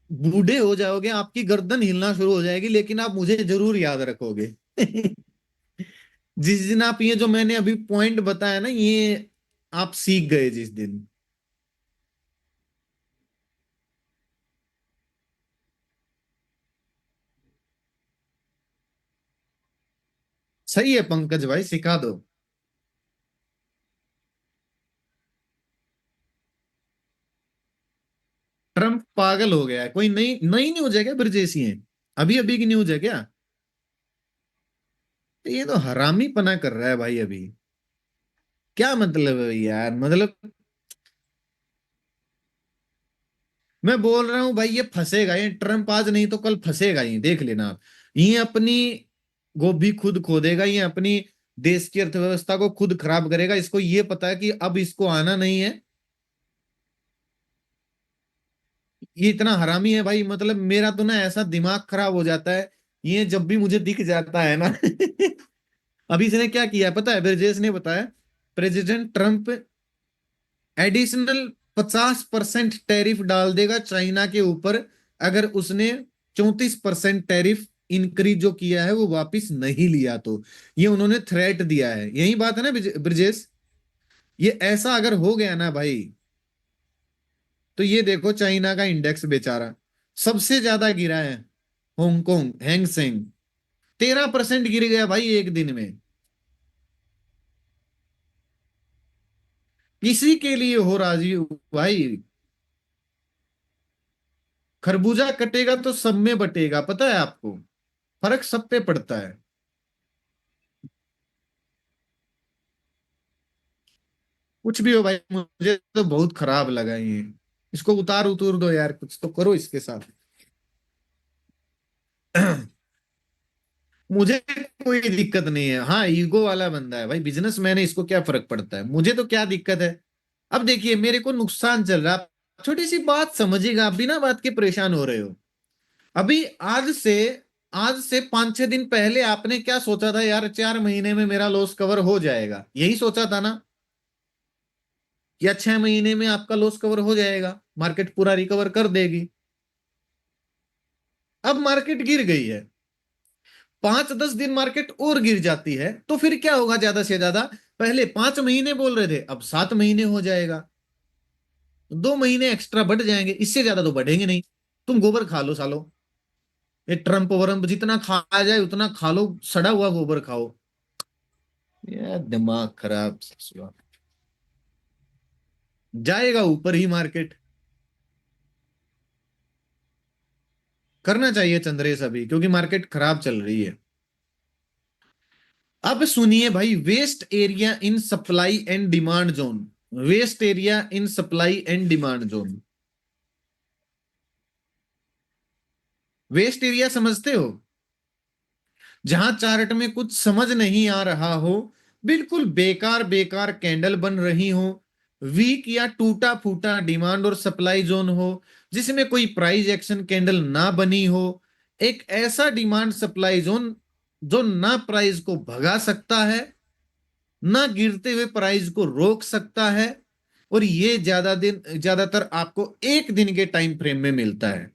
बूढ़े हो जाओगे, आपकी गर्दन हिलना शुरू हो जाएगी, लेकिन आप मुझे जरूर याद रखोगे। जिस दिन आप ये जो मैंने अभी पॉइंट बताया ना, ये आप सीख गए जिस दिन। सही है पंकज भाई, सिखा दो। ट्रम्प पागल हो गया है। कोई नई नई न्यूज है क्या ब्रजेश? ये अभी अभी की न्यूज है क्या? ये तो हरामी पना कर रहा है भाई अभी। क्या मतलब है यार? मतलब मैं बोल रहा हूं भाई, ये फंसेगा, ये ट्रम्प आज नहीं तो कल फंसेगा, ये देख लेना आप। ये अपनी गोभी खुद खोदेगा, ये अपनी देश की अर्थव्यवस्था को खुद खराब करेगा। इसको ये पता है कि अब इसको आना नहीं है। ये इतना हरामी है भाई, मतलब मेरा तो ना ऐसा दिमाग खराब हो जाता है, ये जब भी मुझे दिख जाता है ना। अभी इसने क्या किया पता है? ब्रजेश ने बताया, प्रेसिडेंट ट्रम्प एडिशनल 50% टैरिफ डाल देगा चाइना के ऊपर, अगर उसने 34% टैरिफ इंक्रीज जो किया है वो वापस नहीं लिया तो। ये उन्होंने थ्रेट दिया है। यही बात है ना ब्रजेश? ये ऐसा अगर हो गया ना भाई, तो ये देखो चाइना का इंडेक्स बेचारा सबसे ज्यादा गिरा है। हांगकांग हैंग सेंग 13% गिर गया भाई एक दिन में। किसी के लिए हो राजीव भाई, खरबूजा कटेगा तो सब में बटेगा, पता है आपको? फर्क सब पे पड़ता है। कुछ भी हो भाई, मुझे तो बहुत खराब लगा ये। इसको उतार उतूर दो यार, कुछ तो करो इसके साथ। मुझे कोई दिक्कत नहीं है। हाँ, ईगो वाला बंदा है भाई, बिजनेसमैन है, इसको क्या फर्क पड़ता है? मुझे तो क्या दिक्कत है? अब देखिए मेरे को नुकसान चल रहा है, छोटी सी बात समझिएगा, आप बिना बात के परेशान हो रहे हो। अभी आज से 5-6 दिन पहले आपने क्या सोचा था यार? 4 महीने में मेरा लॉस कवर हो जाएगा, यही सोचा था ना? या 6 महीने में आपका लॉस कवर हो जाएगा, मार्केट पूरा रिकवर कर देगी। अब मार्केट गिर गई है, 5-10 दिन मार्केट और गिर जाती है, तो फिर क्या होगा? ज्यादा से ज्यादा पहले 5 महीने बोल रहे थे, अब 7 महीने हो जाएगा। 2 महीने एक्स्ट्रा बढ़ जाएंगे, इससे ज्यादा तो बढ़ेंगे नहीं। तुम गोबर खा लो सालो, ये ट्रम्प वरम्प जितना खाया जाए उतना खा लो, सड़ा हुआ गोबर खाओ। यार दिमाग खराब ससुरा। जाएगा ऊपर ही मार्केट। करना चाहिए चंद्रेश अभी, क्योंकि मार्केट खराब चल रही है। अब सुनिए भाई, waste area in supply and demand zone. Waste area in supply and demand zone. Waste area समझते हो? जहां चार्ट में कुछ समझ नहीं आ रहा हो, बिल्कुल बेकार बेकार कैंडल बन रही हो, वीक या टूटा फूटा डिमांड और सप्लाई जोन हो, जिसमें कोई प्राइस एक्शन कैंडल ना बनी हो। एक ऐसा डिमांड सप्लाई जोन जो ना प्राइस को भगा सकता है, ना गिरते हुए प्राइस को रोक सकता है। और ये ज्यादातर आपको एक दिन के टाइम फ्रेम में मिलता है।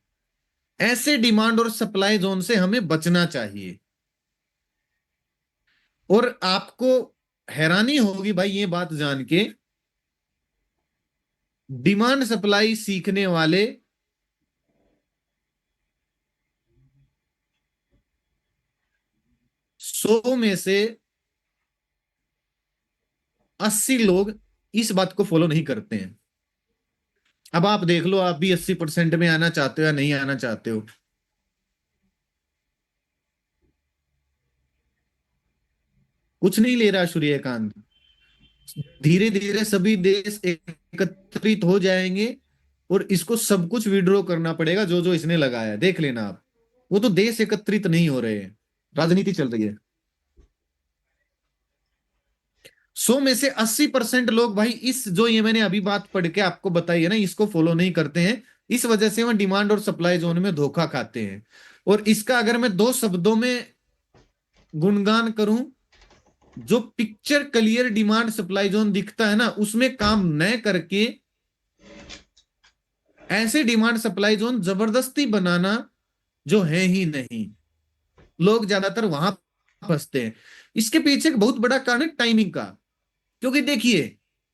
ऐसे डिमांड और सप्लाई जोन से हमें बचना चाहिए। और आपको हैरानी होगी भाई ये बात जान के, डिमांड सप्लाई सीखने वाले 100 में से 80 लोग इस बात को फॉलो नहीं करते हैं। अब आप देख लो, आप भी 80% में आना चाहते हो या नहीं आना चाहते हो। कुछ नहीं ले रहा सूर्यकांत। धीरे धीरे सभी देश एकत्रित हो जाएंगे और इसको सब कुछ विड्रॉ करना पड़ेगा जो जो इसने लगाया है, देख लेना आप। वो तो देश एकत्रित नहीं हो रहे हैं, राजनीति चल रही है। 100 में से 80% लोग भाई इस जो ये मैंने अभी बात पढ़ के आपको बताई है ना, इसको फॉलो नहीं करते हैं। इस वजह से वह डिमांड और सप्लाई जोन में धोखा खाते हैं। और इसका अगर मैं दो शब्दों में गुणगान करूं, जो picture clear demand supply zone दिखता है ना, उसमें काम न करके ऐसे डिमांड सप्लाई जोन जबरदस्ती बनाना जो है ही नहीं, लोग ज्यादातर वहां फंसते हैं। इसके पीछे एक बहुत बड़ा कारण है टाइमिंग का। क्योंकि देखिए,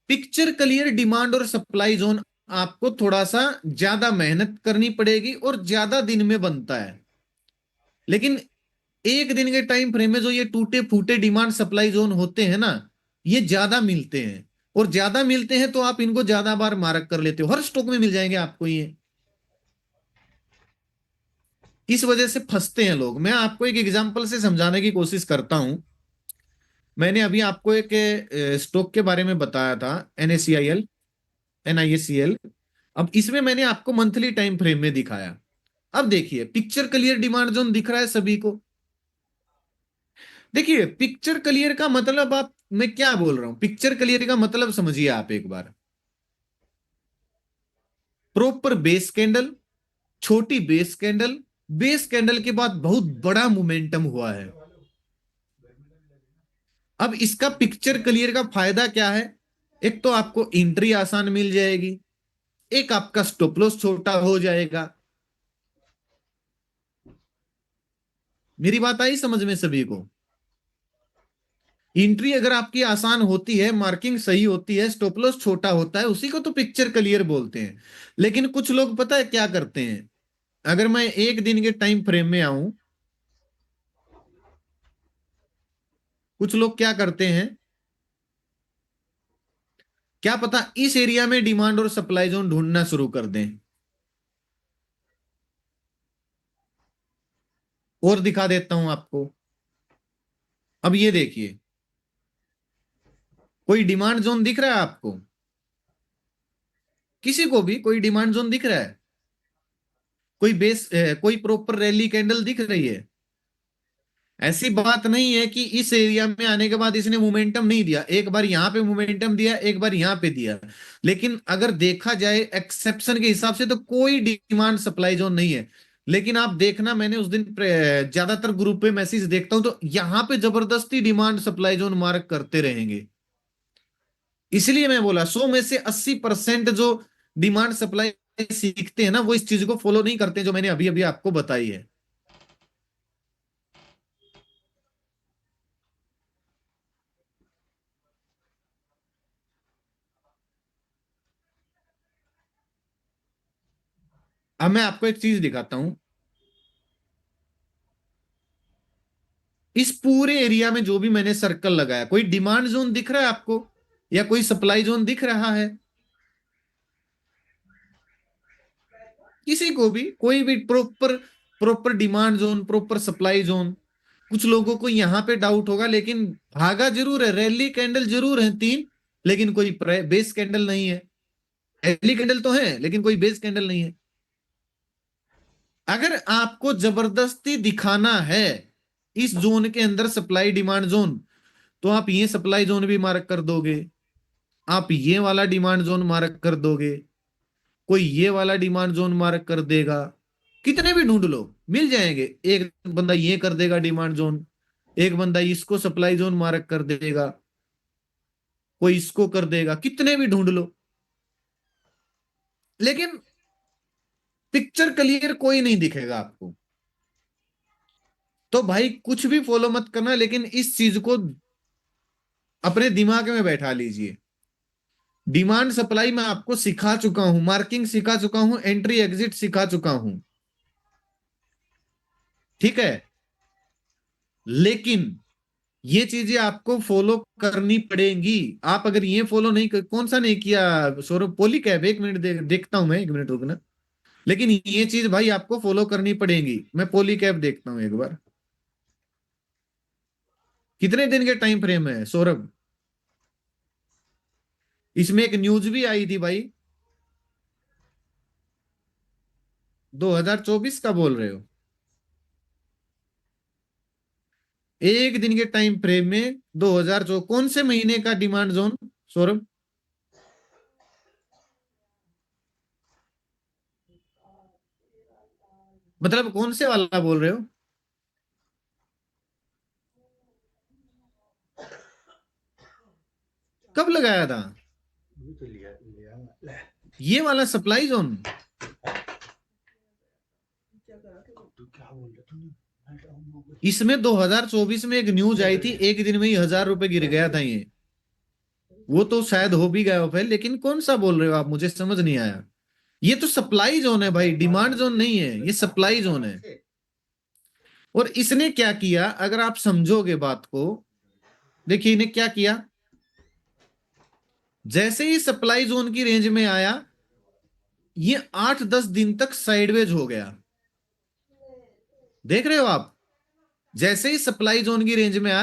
पिक्चर क्लियर डिमांड और सप्लाई जोन आपको थोड़ा सा ज्यादा मेहनत करनी पड़ेगी और ज्यादा दिन में बनता है। लेकिन एक दिन के टाइम फ्रेम में जो ये टूटे फूटे डिमांड सप्लाई जोन होते हैं ना, ये ज्यादा मिलते हैं। और ज्यादा मिलते हैं तो आप इनको ज्यादा बार मार्क कर लेते हो, हर स्टॉक में मिल जाएंगे आपको ये। इस वजह से फंसते हैं लोग। मैं आपको एक एग्जांपल से समझाने की कोशिश करता हूं। मैंने अभी आपको एक स्टॉक के बारे में बताया था, NACIL, NIACL। अब इसमें मैंने आपको मंथली टाइम फ्रेम में दिखाया। अब देखिए, पिक्चर क्लियर डिमांड जोन दिख रहा है सभी को। देखिए, पिक्चर क्लियर का मतलब आप, मैं क्या बोल रहा हूं, पिक्चर क्लियर का मतलब समझिए आप एक बार। प्रॉपर बेस कैंडल, छोटी बेस कैंडल, बेस कैंडल के बाद बहुत बड़ा मोमेंटम हुआ है। अब इसका पिक्चर क्लियर का फायदा क्या है? एक तो आपको एंट्री आसान मिल जाएगी, एक आपका स्टॉप लॉस छोटा हो जाएगा। मेरी बात आई समझ में सभी को? एंट्री अगर आपकी आसान होती है, मार्किंग सही होती है, स्टॉप लॉस छोटा होता है, उसी को तो पिक्चर क्लियर बोलते हैं। लेकिन कुछ लोग पता है क्या करते हैं? अगर मैं एक दिन के टाइम फ्रेम में आऊं, कुछ लोग क्या करते हैं, क्या पता इस एरिया में डिमांड और सप्लाई जोन ढूंढना शुरू कर दें। और दिखा देता हूं आपको। अब ये देखिए, कोई डिमांड जोन दिख रहा है आपको? किसी को भी कोई डिमांड जोन दिख रहा है? कोई बेस कोई प्रॉपर रैली कैंडल दिख रही है? ऐसी बात नहीं है कि इस एरिया में आने के बाद इसने मोमेंटम नहीं दिया। एक बार यहां पे मोमेंटम दिया, एक बार यहां पे दिया। लेकिन अगर देखा जाए एक्सेप्शन के हिसाब से तो कोई डिमांड सप्लाई जोन नहीं है। लेकिन आप देखना, मैंने उस दिन ज्यादातर ग्रुप पे मैसेज देखता हूं तो यहां पे जबरदस्ती डिमांड सप्लाई जोन मार्क करते रहेंगे। इसलिए मैं बोला 100 में से 80% जो डिमांड सप्लाई सीखते हैं ना, वो इस चीज को फॉलो नहीं करते जो मैंने अभी अभी आपको बताई है। अब मैं आपको एक चीज दिखाता हूं। इस पूरे एरिया में जो भी मैंने सर्कल लगाया, कोई डिमांड जोन दिख रहा है आपको या कोई सप्लाई जोन दिख रहा है? किसी को भी, कोई भी proper proper demand zone, proper supply zone. कुछ लोगों को यहां पे डाउट होगा, लेकिन भागा जरूर है, रैली कैंडल जरूर है तीन, लेकिन कोई बेस कैंडल नहीं है। रैली कैंडल तो है लेकिन कोई बेस कैंडल नहीं है। अगर आपको जबरदस्ती दिखाना है इस जोन के अंदर सप्लाई डिमांड जोन, तो आप ये सप्लाई जोन भी मार्क कर दोगे, आप ये वाला डिमांड जोन मार्क कर दोगे, कोई ये वाला डिमांड जोन मार्क कर देगा। कितने भी ढूंढ लो, मिल जाएंगे। एक बंदा ये कर देगा डिमांड जोन, एक बंदा इसको सप्लाई जोन मार्क कर देगा, कोई इसको कर देगा, कितने भी ढूंढ लो। लेकिन पिक्चर क्लियर कोई नहीं दिखेगा आपको। तो भाई कुछ भी फॉलो मत करना, लेकिन इस चीज को अपने दिमाग में बैठा लीजिए। डिमांड सप्लाई मैं आपको सिखा चुका हूं, मार्किंग सिखा चुका हूं, एंट्री एग्जिट सिखा चुका हूं, ठीक है। लेकिन ये चीजें आपको फॉलो करनी पड़ेंगी। आप अगर ये फॉलो नहीं कर, कौन सा नहीं किया सौरभ? पोली कैब, एक मिनट देखता हूं मैं, एक मिनट रुकना। लेकिन ये चीज भाई आपको फॉलो करनी पड़ेगी। मैं पोली कैब देखता हूँ एक बार, कितने दिन के टाइम फ्रेम है सौरभ? इसमें एक न्यूज भी आई थी भाई। 2024 का बोल रहे हो? एक दिन के टाइम फ्रेम में 2000 कौन से महीने का डिमांड जोन सौरभ? मतलब कौन से वाला बोल रहे हो? कब लगाया था ये वाला सप्लाई जोन? इसमें 2024 में एक न्यूज आई थी, एक दिन में ही 1000 रुपए गिर गया था ये। वो तो शायद हो भी गया हो फिर, लेकिन कौन सा बोल रहे हो आप? मुझे समझ नहीं आया। ये तो सप्लाई जोन है भाई, डिमांड जोन नहीं है, ये सप्लाई जोन है। और इसने क्या किया, अगर आप समझोगे बात को, देखिए इन्हें क्या किया। जैसे ही सप्लाई जोन की रेंज में आया, ये 8-10 दिन तक साइडवेज हो गया। देख रहे हो आप? जैसे ही सप्लाई जोन की रेंज में आया,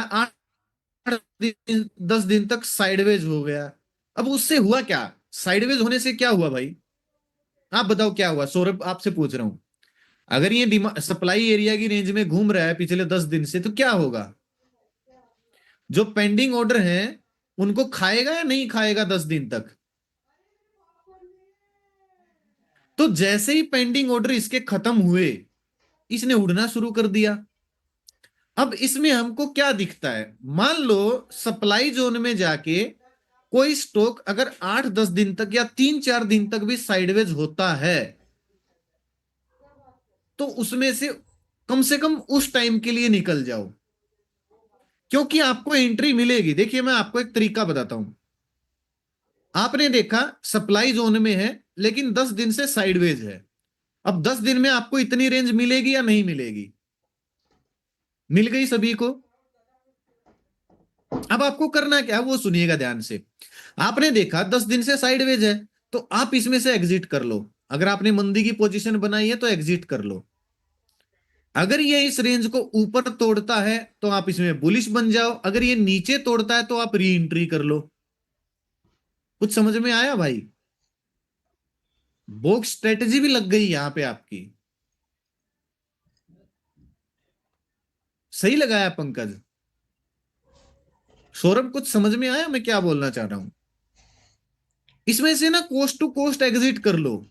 8-10 दिन तक साइडवेज हो गया। अब उससे हुआ क्या? साइडवेज होने से क्या हुआ भाई? आप बताओ क्या हुआ सौरभ, आपसे पूछ रहा हूं। अगर ये सप्लाई एरिया की रेंज में घूम रहा है पिछले 10 दिन से, तो क्या होगा? जो पेंडिंग ऑर्डर हैं उनको खाएगा या नहीं खाएगा 10 दिन तक? तो जैसे ही पेंडिंग ऑर्डर इसके खत्म हुए, इसने उड़ना शुरू कर दिया। अब इसमें हमको क्या दिखता है, मान लो सप्लाई जोन में जाके कोई स्टॉक अगर 8-10 दिन तक या 3-4 दिन तक भी साइडवेज होता है, तो उसमें से कम उस टाइम के लिए निकल जाओ, क्योंकि आपको एंट्री मिलेगी। देखिए मैं आपको एक तरीका बताता हूं। आपने देखा सप्लाई जोन में है, लेकिन 10 दिन से साइडवेज है। अब 10 दिन में आपको इतनी रेंज मिलेगी या नहीं मिलेगी? मिल गई सभी को। अब आपको करना क्या है वो सुनिएगा ध्यान से। आपने देखा 10 दिन से साइडवेज है, तो आप इसमें से एग्जिट कर लो। अगर आपने मंदी की पोजीशन बनाई है तो एग्जिट कर लो। अगर ये इस रेंज को ऊपर तोड़ता है तो आप इसमें बुलिश बन जाओ, अगर ये नीचे तोड़ता है तो आप री एंट्री कर लो। कुछ समझ में आया भाई? बॉक्स स्ट्रेटेजी भी लग गई यहां पे आपकी। सही लगाया पंकज। सौरभ कुछ समझ में आया मैं क्या बोलना चाह रहा हूं? इसमें से ना कोस्ट टू कोस्ट एग्जिट कर लो,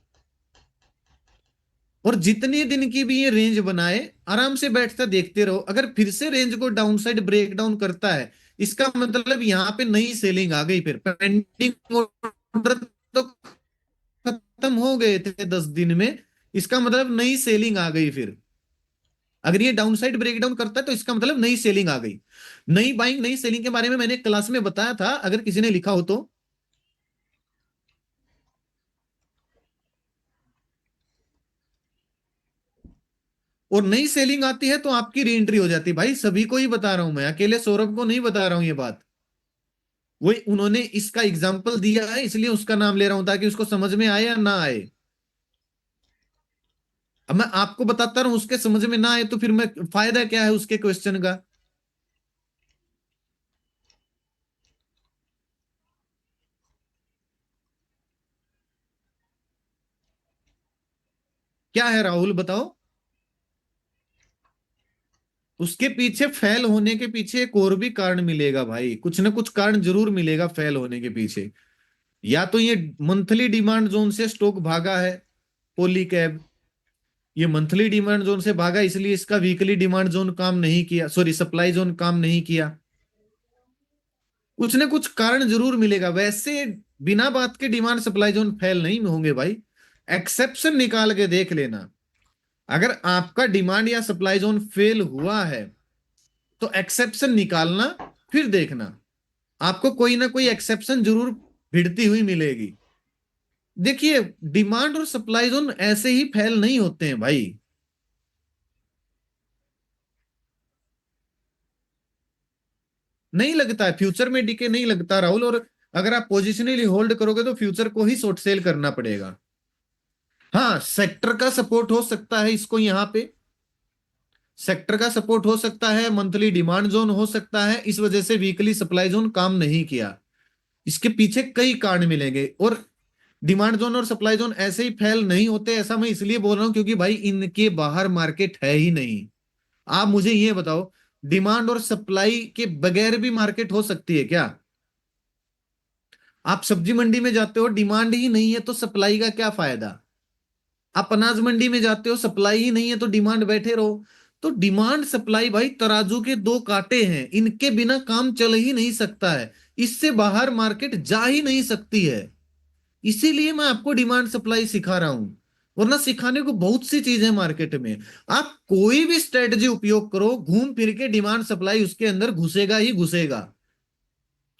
और जितने दिन की भी ये रेंज बनाए आराम से बैठता देखते रहो। अगर फिर से रेंज को डाउन साइड ब्रेक डाउन करता है, इसका मतलब यहां पे नई सेलिंग आ गई। फिर पेंडिंग ऑर्डर तो खत्म हो गए थे 10 दिन में, इसका मतलब नई सेलिंग आ गई। फिर अगर ये डाउन साइड ब्रेकडाउन करता है तो इसका मतलब नई सेलिंग आ गई। नई बाइंग नई सेलिंग के बारे में मैंने क्लास में बताया था, अगर किसी ने लिखा हो तो। और नई सेलिंग आती है तो आपकी री एंट्री हो जाती है भाई। सभी को ही बता रहा हूं मैं, अकेले सौरभ को नहीं बता रहा हूं ये बात। वही उन्होंने इसका एग्जाम्पल दिया है, इसलिए उसका नाम ले रहा हूं ताकि उसको समझ में आए या ना आए। अब मैं आपको बताता रहा हूं, उसके समझ में ना आए तो फिर मैं फायदा क्या है उसके क्वेश्चन का? क्या है राहुल बताओ? उसके पीछे फेल होने के पीछे एक और भी कारण मिलेगा भाई, कुछ ना कुछ कारण जरूर मिलेगा फेल होने के पीछे। या तो ये मंथली डिमांड जोन से स्टॉक भागा है, पोली कैब। ये मंथली डिमांड जोन से भागा इसलिए इसका वीकली डिमांड जोन काम नहीं किया, सॉरी सप्लाई जोन काम नहीं किया। कुछ ना कुछ कारण जरूर मिलेगा। वैसे बिना बात के डिमांड सप्लाई जोन फेल नहीं होंगे भाई। एक्सेप्शन निकाल के देख लेना। अगर आपका डिमांड या सप्लाई जोन फेल हुआ है तो एक्सेप्शन निकालना, फिर देखना आपको कोई ना कोई एक्सेप्शन जरूर भिड़ती हुई मिलेगी। देखिए डिमांड और सप्लाई जोन ऐसे ही फेल नहीं होते हैं भाई। नहीं लगता है, फ्यूचर में डीके नहीं लगता राहुल। और अगर आप पोजिशनली होल्ड करोगे तो फ्यूचर को ही शॉर्ट सेल करना पड़ेगा। हाँ, सेक्टर का सपोर्ट हो सकता है इसको, यहाँ पे सेक्टर का सपोर्ट हो सकता है, मंथली डिमांड जोन हो सकता है, इस वजह से वीकली सप्लाई जोन काम नहीं किया। इसके पीछे कई कारण मिलेंगे। और डिमांड जोन और सप्लाई जोन ऐसे ही फेल नहीं होते, ऐसा मैं इसलिए बोल रहा हूं क्योंकि भाई इनके बाहर मार्केट है ही नहीं। आप मुझे ये बताओ, डिमांड और सप्लाई के बगैर भी मार्केट हो सकती है क्या? आप सब्जी मंडी में जाते हो, डिमांड ही नहीं है तो सप्लाई का क्या फायदा? आप अनाज मंडी में जाते हो, सप्लाई ही नहीं है तो डिमांड बैठे रहो। तो डिमांड सप्लाई भाई तराजू के दो कांटे हैं, इनके बिना काम चल ही नहीं सकता है। इससे बाहर मार्केट जा ही नहीं सकती है। इसीलिए मैं आपको डिमांड सप्लाई सिखा रहा हूं, वरना सिखाने को बहुत सी चीजें मार्केट में। आप कोई भी स्ट्रेटजी उपयोग करो, घूम फिर के डिमांड सप्लाई उसके अंदर घुसेगा ही घुसेगा,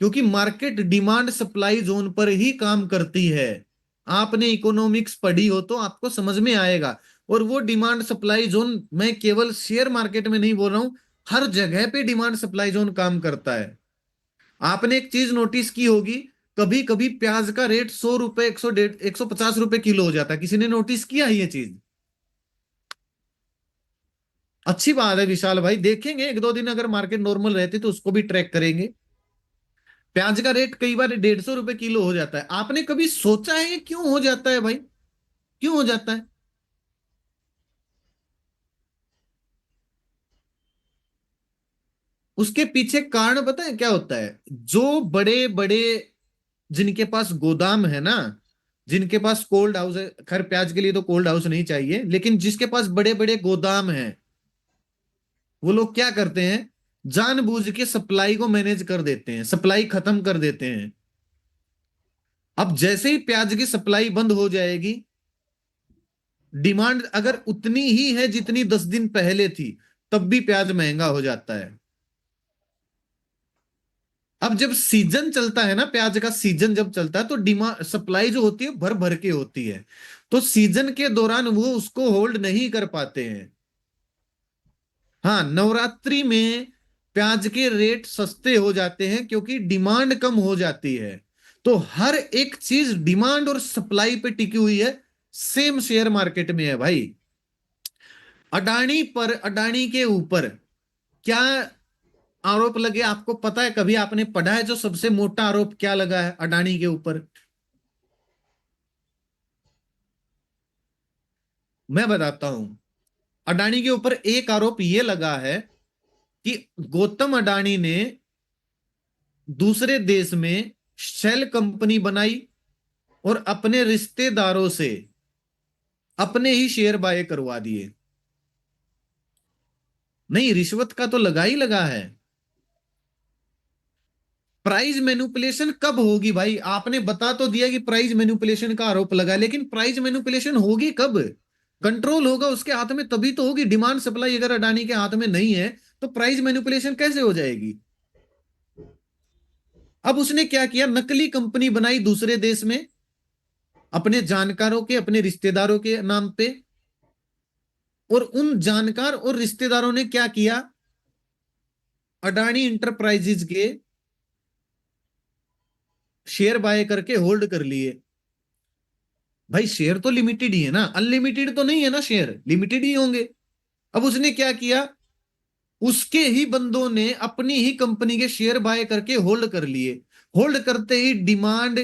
क्योंकि मार्केट डिमांड सप्लाई जोन पर ही काम करती है। आपने इकोनॉमिक्स पढ़ी हो तो आपको समझ में आएगा। और वो डिमांड सप्लाई जोन मैं केवल शेयर मार्केट में नहीं बोल रहा हूं, हर जगह पे डिमांड सप्लाई जोन काम करता है। आपने एक चीज नोटिस की होगी, कभी कभी प्याज का रेट 100 रुपए, 150 रुपए किलो हो जाता है। किसी ने नोटिस किया है ये चीज? अच्छी बात है विशाल भाई, देखेंगे एक दो दिन अगर मार्केट नॉर्मल रहती तो उसको भी ट्रैक करेंगे। प्याज का रेट कई बार 150 रुपए किलो हो जाता है। आपने कभी सोचा है ये क्यों हो जाता है भाई? क्यों हो जाता है? उसके पीछे कारण पता है क्या होता है? जो बड़े बड़े, जिनके पास गोदाम है ना, जिनके पास कोल्ड हाउस है, खैर प्याज के लिए तो कोल्ड हाउस नहीं चाहिए, लेकिन जिसके पास बड़े बड़े गोदाम हैं, वो लोग क्या करते हैं, जानबूझ के सप्लाई को मैनेज कर देते हैं, सप्लाई खत्म कर देते हैं। अब जैसे ही प्याज की सप्लाई बंद हो जाएगी, डिमांड अगर उतनी ही है जितनी 10 दिन पहले थी, तब भी प्याज महंगा हो जाता है। अब जब सीजन चलता है ना, प्याज का सीजन जब चलता है तो डिमांड सप्लाई जो होती है भर भर के होती है, तो सीजन के दौरान वो उसको होल्ड नहीं कर पाते हैं। हाँ, नवरात्रि में प्याज के रेट सस्ते हो जाते हैं क्योंकि डिमांड कम हो जाती है। तो हर एक चीज डिमांड और सप्लाई पे टिकी हुई है। सेम शेयर मार्केट में है भाई। अडानी पर, अडानी के ऊपर क्या आरोप लगे आपको पता है? कभी आपने पढ़ा है जो सबसे मोटा आरोप क्या लगा है अडानी के ऊपर? मैं बताता हूं। अडानी के ऊपर एक आरोप यह लगा है कि गौतम अडानी ने दूसरे देश में शेल कंपनी बनाई और अपने रिश्तेदारों से अपने ही शेयर बाय करवा दिए। नहीं, रिश्वत का तो लगा ही लगा है। प्राइस मैनिपुलेशन कब होगी भाई? आपने बता तो दिया कि प्राइस मैनिपुलेशन का आरोप लगा, लेकिन प्राइस मैनिपुलेशन होगी कब? कंट्रोल होगा उसके हाथ में तभी तो होगी। डिमांड सप्लाई अगर अडानी के हाथ में नहीं है तो प्राइस मैनिपुलेशन कैसे हो जाएगी? अब उसने क्या किया, नकली कंपनी बनाई दूसरे देश में, अपने जानकारों के, अपने रिश्तेदारों के नाम पे। और उन जानकार और रिश्तेदारों ने क्या किया, अडानी इंटरप्राइजेज के शेयर बाय करके होल्ड कर लिए। भाई शेयर तो लिमिटेड ही है ना, अनलिमिटेड तो नहीं है ना, शेयर लिमिटेड ही होंगे। अब उसने क्या किया, उसके ही बंदों ने अपनी ही कंपनी के शेयर बाय करके होल्ड कर लिए। होल्ड करते ही डिमांड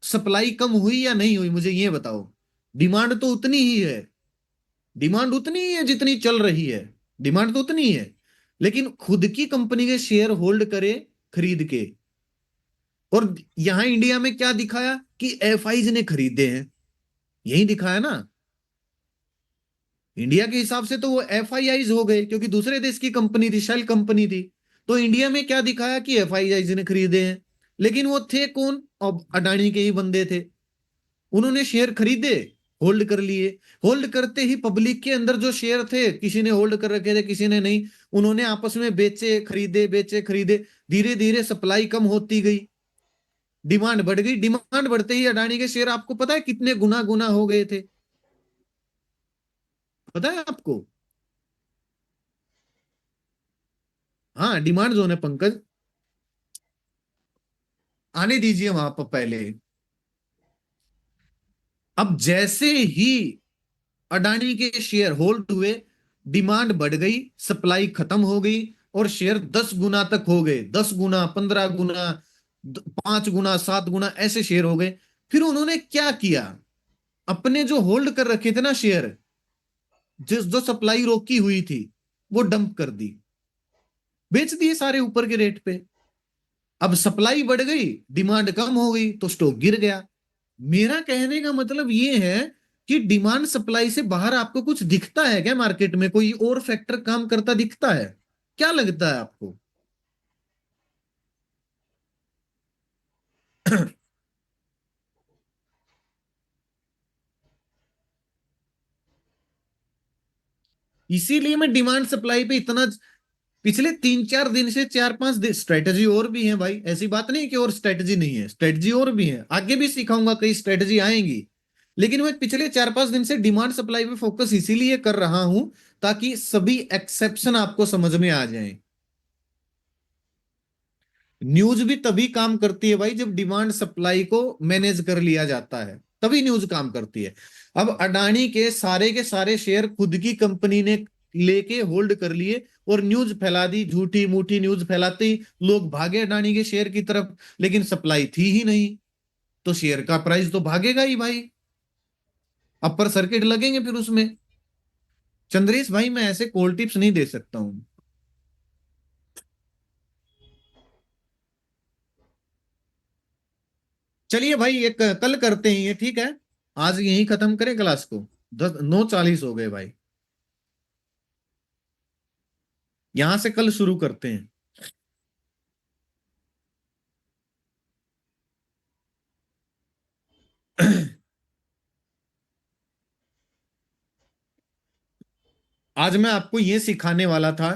सप्लाई कम हुई या नहीं हुई, मुझे ये बताओ। डिमांड तो उतनी ही है, डिमांड उतनी ही है जितनी चल रही है, डिमांड तो उतनी ही है। लेकिन खुद की कंपनी के शेयर होल्ड करे खरीद के। और यहां इंडिया में क्या दिखाया कि एफआईज ने खरीदे हैं, यही दिखाया ना। इंडिया के हिसाब से तो वो एफआईआईज हो गए क्योंकि दूसरे देश की कंपनी थी, शेल कंपनी थी। तो इंडिया में क्या दिखाया कि एफआईआईज ने खरीदे हैं। लेकिन वो थे कौन? अब अडानी के ही बंदे थे। उन्होंने शेयर खरीदे, होल्ड कर लिए। होल्ड करते ही पब्लिक के अंदर जो शेयर थे, किसी ने होल्ड कर रखे थे, किसी ने नहीं, उन्होंने आपस में बेचे खरीदे, बेचे खरीदे। धीरे धीरे सप्लाई कम होती गई, डिमांड बढ़ गई। डिमांड बढ़ते ही अडानी के शेयर आपको पता है कितने गुना गुना हो गए थे? पता है आपको? हाँ, डिमांड जोन है पंकज। आने दीजिए वहां पर पहले। अब जैसे ही अडानी के शेयर होल्ड हुए, डिमांड बढ़ गई, सप्लाई खत्म हो गई, और शेयर 10 गुना तक हो गए, 10 गुना, 15 गुना, 5 गुना, 7 गुना, ऐसे शेयर हो गए। फिर उन्होंने क्या किया, अपने जो होल्ड कर रखे थे ना शेयर, जिस जो सप्लाई रोकी हुई थी, वो डंप कर दी, बेच दिए सारे ऊपर के रेट पे। अब सप्लाई बढ़ गई, डिमांड कम हो गई, तो स्टॉक गिर गया। मेरा कहने का मतलब ये है कि डिमांड सप्लाई से बाहर आपको कुछ दिखता है क्या मार्केट में, कोई और फैक्टर काम करता दिखता है? क्या लगता है आपको? इसीलिए मैं डिमांड सप्लाई पे इतना, पिछले 3-4 दिन से, 4-5 दिन, स्ट्रेटजी और भी है भाई, ऐसी बात नहीं कि और स्ट्रेटजी नहीं है, स्ट्रेटजी और भी है, आगे भी सिखाऊंगा, कई स्ट्रेटजी आएंगी। लेकिन मैं पिछले 4-5 दिन से डिमांड सप्लाई पे फोकस इसीलिए कर रहा हूं, ताकि सभी एक्सेप्शन आपको समझ में आ जाए। न्यूज भी तभी काम करती है भाई, जब डिमांड सप्लाई को मैनेज कर लिया जाता है, तभी न्यूज काम करती है। अब अडानी के सारे शेयर खुद की कंपनी ने लेके होल्ड कर लिए, और न्यूज फैला दी, झूठी मूठी न्यूज फैलाते ही लोग भागे अडानी के शेयर की तरफ, लेकिन सप्लाई थी ही नहीं, तो शेयर का प्राइस तो भागेगा ही भाई, अपर सर्किट लगेंगे फिर उसमें। चंद्रेश भाई, मैं ऐसे कोल्ड टिप्स नहीं दे सकता हूं। चलिए भाई, ये कल करते हैं ये, ठीक है? आज यहीं खत्म करें क्लास को, 9:40 हो गए भाई। यहां से कल शुरू करते हैं। आज मैं आपको ये सिखाने वाला था,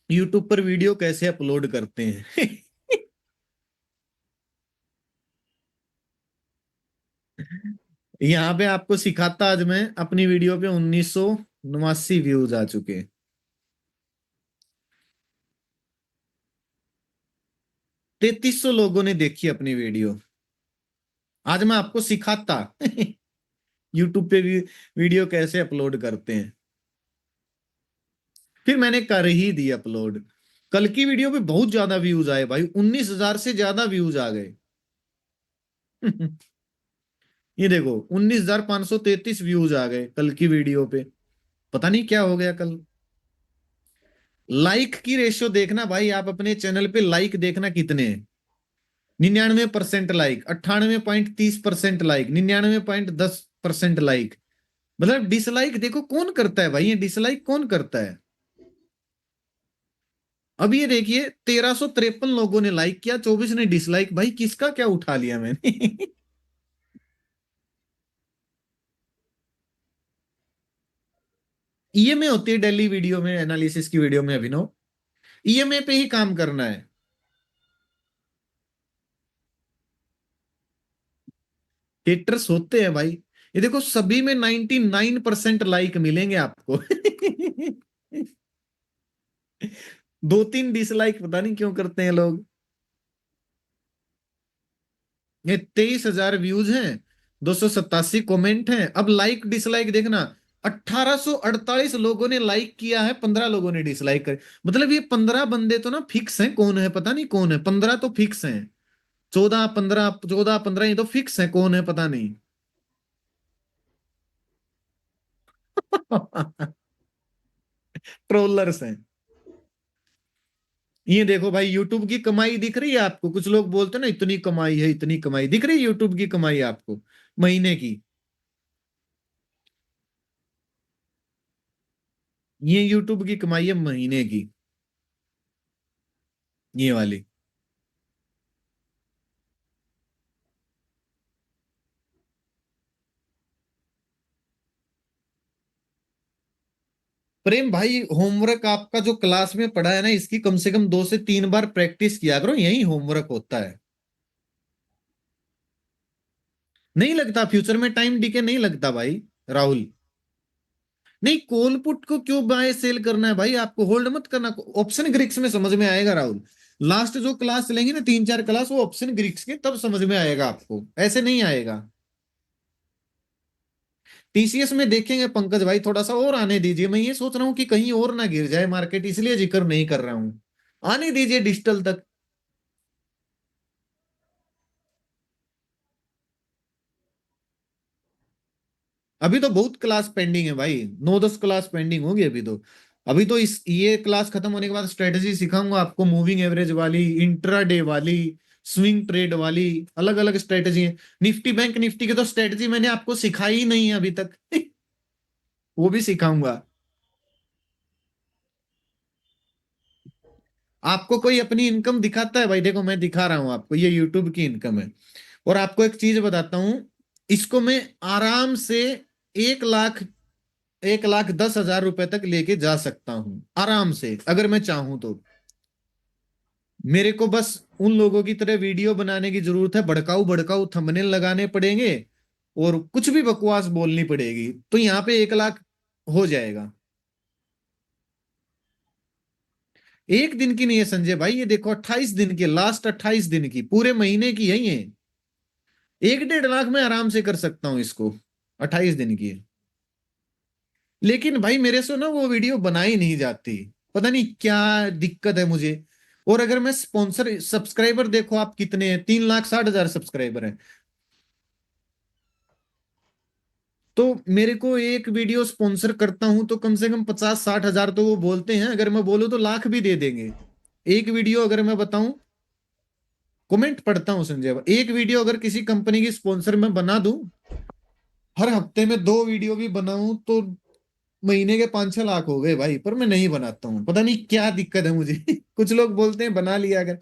यूट्यूब पर वीडियो कैसे अपलोड करते हैं। यहाँ पे आपको सिखाता, आज मैं अपनी वीडियो पे 1989 व्यूज आ चुके। 3300 लोगों ने देखी अपनी वीडियो। आज मैं आपको सिखाता यूट्यूब पे भी वीडियो कैसे अपलोड करते हैं। फिर मैंने कर ही दी अपलोड। कल की वीडियो पे बहुत ज्यादा व्यूज आए भाई, 19,000 से ज्यादा व्यूज आ गए। ये देखो, 19,533 व्यूज आ गए कल की वीडियो पे। पता नहीं क्या हो गया कल। लाइक की रेशियो देखना भाई, आप अपने चैनल पे लाइक देखना कितने हैं। 99% लाइक, 98.30% लाइक, 99.10% लाइक। मतलब डिसलाइक देखो कौन करता है भाई, ये डिसलाइक कौन करता है? अब ये देखिए, 1353 लोगों ने लाइक किया, 24 ने डिसलाइक, भाई किसका क्या उठा लिया मैंने? ईएमए होती है डेली वीडियो में, एनालिसिस की वीडियो में अभिनव, ईएमए पे ही काम करना है। हेटर्स होते हैं भाई, ये देखो सभी में 99% लाइक मिलेंगे आपको। 2-3 डिसलाइक पता नहीं क्यों करते हैं लोग। ये 23,000 व्यूज हैं, 287 कमेंट हैं। अब लाइक डिसलाइक देखना, 1848 लोगों ने लाइक किया है, 15 लोगों ने डिसलाइक कर, मतलब ये 15 बंदे तो ना फिक्स हैं, कौन है पता नहीं, कौन है, 15 तो फिक्स हैं। 14-15 ये तो फिक्स है, कौन है पता नहीं। ट्रोलर्स हैं। ये देखो भाई, यूट्यूब की कमाई दिख रही है आपको? कुछ लोग बोलते हैं ना, इतनी कमाई है, इतनी कमाई दिख रही है यूट्यूब की कमाई आपको महीने की? ये यूट्यूब की कमाई है महीने की, ये वाली। प्रेम भाई, होमवर्क आपका जो क्लास में पढ़ा है ना, इसकी कम से कम 2 से 3 बार प्रैक्टिस किया करो, यही होमवर्क होता है। नहीं लगता फ्यूचर में टाइम डीके, नहीं लगता भाई राहुल। नहीं, कॉल पुट को क्यों बाय सेल करना है भाई, आपको होल्ड मत करना, ऑप्शन ग्रिक्स में समझ में आएगा राहुल। लास्ट जो क्लास लेंगे ना, 3 4 क्लास, वो ऑप्शन ग्रीक्स के, तब समझ में आएगा आपको, ऐसे नहीं आएगा। टीसीएस में देखेंगे पंकज भाई, थोड़ा सा और आने दीजिए, मैं ये सोच रहा हूँ कि कहीं और ना गिर जाए मार्केट, इसलिए जिक्र नहीं कर रहा हूँ। आने दीजिए डिजिटल तक। अभी तो बहुत क्लास पेंडिंग है भाई, 9 10 क्लास पेंडिंग होगी अभी तो। अभी तो इस ये क्लास खत्म होने के बाद स्ट्रेटेजी सिखाऊंगा आपको, मूविंग एवरेज वाली, इंट्राडे वाली, स्विंग ट्रेड वाली, अलग अलग स्ट्रेटेजी है। निफ्टी बैंक निफ्टी की तो स्ट्रेटेजी मैंने आपको सिखाई ही नहीं है अभी तक। वो भी सिखाऊंगा। आपको कोई अपनी इनकम दिखाता है भाई? देखो मैं दिखा रहा हूं आपको, ये यूट्यूब की इनकम है। और आपको एक चीज बताता हूं, इसको मैं आराम से 1 लाख, 1 लाख 10 हजार रुपए तक लेके जा सकता हूं आराम से, अगर मैं चाहूं तो। मेरे को बस उन लोगों की तरह वीडियो बनाने की जरूरत है, भड़काऊ भड़काऊ थंबनेल लगाने पड़ेंगे, और कुछ भी बकवास बोलनी पड़ेगी, तो यहाँ पे 1 लाख हो जाएगा। एक दिन की नहीं है संजय भाई, ये देखो 28 दिन की, लास्ट 28 दिन की, पूरे महीने की है ये। 1 1.5 लाख में आराम से कर सकता हूं इसको, 28 दिन की। लेकिन भाई मेरे से ना वो वीडियो बनाई नहीं जाती, पता नहीं क्या दिक्कत है मुझे। और अगर मैं स्पॉन्सर, सब्सक्राइबर देखो आप कितने हैं, 3 लाख 60 हजार सब्सक्राइबर हैं। तो मेरे को एक वीडियो स्पॉन्सर करता हूं तो कम से कम 50 60 हजार तो वो बोलते हैं, अगर मैं बोलूं तो लाख भी दे देंगे। एक वीडियो अगर मैं बताऊं, कमेंट पढ़ता हूं संजय भाई, एक वीडियो अगर किसी कंपनी की स्पॉन्सर में बना दूं, हर हफ्ते में 2 वीडियो भी बनाऊं, तो महीने के 5 6 लाख हो गए भाई। पर मैं नहीं बनाता हूँ, पता नहीं क्या दिक्कत है मुझे। कुछ लोग बोलते हैं बना लिया अगर,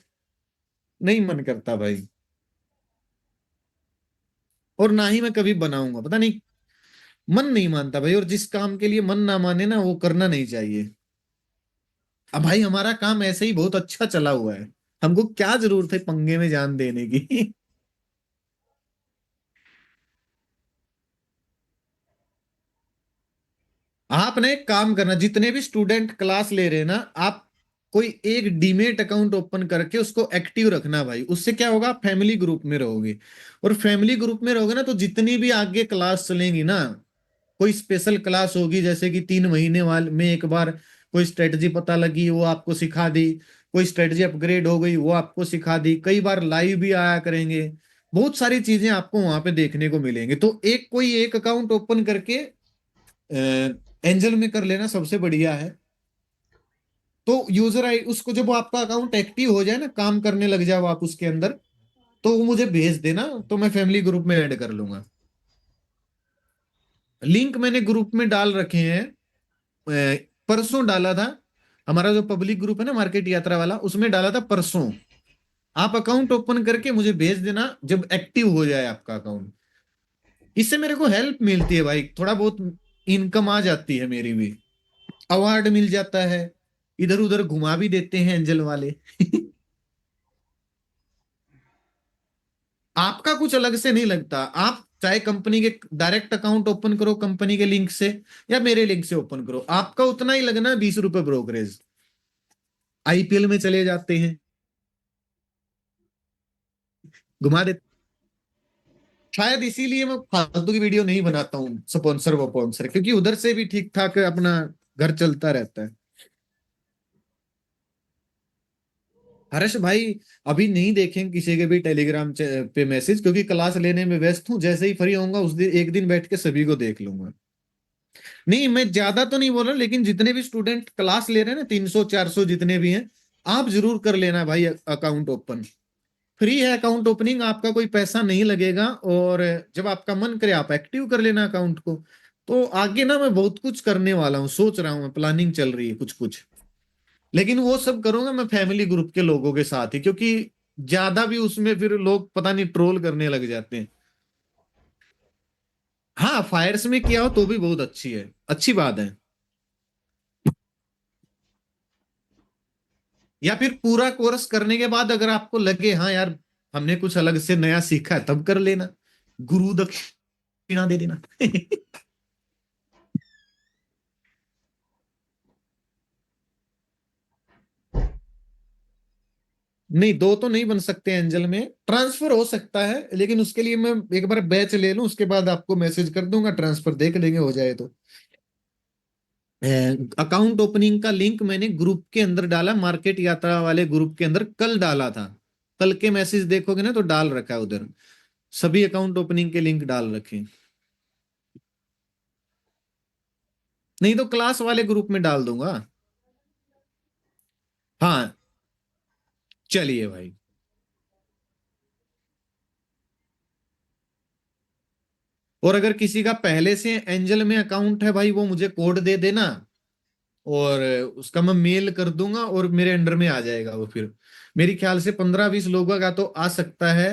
नहीं मन करता भाई। और ना ही मैं कभी बनाऊंगा, पता नहीं, मन नहीं मानता भाई। और जिस काम के लिए मन ना माने ना, वो करना नहीं चाहिए। अब भाई हमारा काम ऐसे ही बहुत अच्छा चला हुआ है, हमको क्या जरूरत है पंगे में जान देने की। आपने एक काम करना, जितने भी स्टूडेंट क्लास ले रहे हैं ना, आप कोई एक डीमेट अकाउंट ओपन करके उसको एक्टिव रखना भाई। उससे क्या होगा, आप फैमिली ग्रुप में रहोगे। और फैमिली ग्रुप में रहोगे ना, तो जितनी भी आगे क्लास चलेंगी ना, कोई स्पेशल क्लास होगी, जैसे कि 3 महीने वाले में एक बार कोई स्ट्रेटजी पता लगी, वो आपको सिखा दी। कोई स्ट्रेटजी अपग्रेड हो गई, वो आपको सिखा दी। कई बार लाइव भी आया करेंगे। बहुत सारी चीजें आपको वहां पे देखने को मिलेंगे। तो एक कोई एक अकाउंट ओपन करके एंजल में कर लेना, सबसे बढ़िया है। तो यूजर आई उसको, जब वो आपका अकाउंट एक्टिव हो जाए ना, काम करने लग जाओ आप उसके अंदर, तो वो मुझे भेज देना, तो मैं फैमिली ग्रुप में ऐड कर लूंगा। लिंक मैंने ग्रुप में डाल रखे हैं। परसों डाला था। हमारा जो पब्लिक ग्रुप है ना, मार्केट यात्रा वाला, उसमें डाला था परसों। आप अकाउंट ओपन करके मुझे भेज देना जब एक्टिव हो जाए आपका अकाउंट। इससे मेरे को हेल्प मिलती है भाई, थोड़ा बहुत इनकम आ जाती है मेरी भी। अवार्ड मिल जाता है, इधर उधर घुमा भी देते हैं एंजल वाले। आपका कुछ अलग से नहीं लगता। आप चाहे कंपनी के डायरेक्ट अकाउंट ओपन करो कंपनी के लिंक से, या मेरे लिंक से ओपन करो, आपका उतना ही लगना है, 20 रुपए ब्रोकरेज। आईपीएल में चले जाते हैं, घुमा देते। शायद इसीलिए मैं फालतू की वीडियो नहीं बनाता हूँ, स्पॉन्सर वपॉन्सर, क्योंकि उधर से भी ठीक ठाक अपना घर चलता रहता है। हर्ष भाई, अभी नहीं देखेंगे किसी के भी टेलीग्राम पे मैसेज, क्योंकि क्लास लेने में व्यस्त हूँ। जैसे ही फ्री होऊंगा उस दिन, एक दिन बैठ के सभी को देख लूंगा। नहीं, मैं ज्यादा तो नहीं बोल रहा, लेकिन जितने भी स्टूडेंट क्लास ले रहे हैं ना, 300 400 जितने भी हैं, आप जरूर कर लेना भाई अकाउंट ओपन। फ्री है अकाउंट ओपनिंग, आपका कोई पैसा नहीं लगेगा। और जब आपका मन करे आप एक्टिव कर लेना अकाउंट को। तो आगे ना मैं बहुत कुछ करने वाला हूँ, सोच रहा हूँ, प्लानिंग चल रही है कुछ कुछ। लेकिन वो सब करूंगा मैं फैमिली ग्रुप के लोगों के साथ ही, क्योंकि ज्यादा भी उसमें फिर लोग पता नहीं ट्रोल करने लग जाते हैं। हाँ, फायर्स में किया हो तो भी बहुत अच्छी है, अच्छी बात है। या फिर पूरा कोर्स करने के बाद अगर आपको लगे हाँ यार, हमने कुछ अलग से नया सीखा है, तब कर लेना, गुरु दक्षिणा दे देना। नहीं, दो तो नहीं बन सकते एंजल में, ट्रांसफर हो सकता है, लेकिन उसके लिए मैं एक बार बैच ले लूं, उसके बाद आपको मैसेज कर दूंगा, ट्रांसफर देख लेंगे हो जाए तो। अकाउंट ओपनिंग का लिंक मैंने ग्रुप के अंदर डाला, मार्केट यात्रा वाले ग्रुप के अंदर कल डाला था। कल के मैसेज देखोगे ना तो डाल रखा है उधर, सभी अकाउंट ओपनिंग के लिंक डाल रखे। नहीं तो क्लास वाले ग्रुप में डाल दूंगा। हाँ, चलिए भाई। और अगर किसी का पहले से एंजल में अकाउंट है भाई, वो मुझे कोड दे देना, और उसका मैं मेल कर दूंगा और मेरे अंडर में आ जाएगा वो फिर। मेरी ख्याल से 15-20 लोगों का तो आ सकता है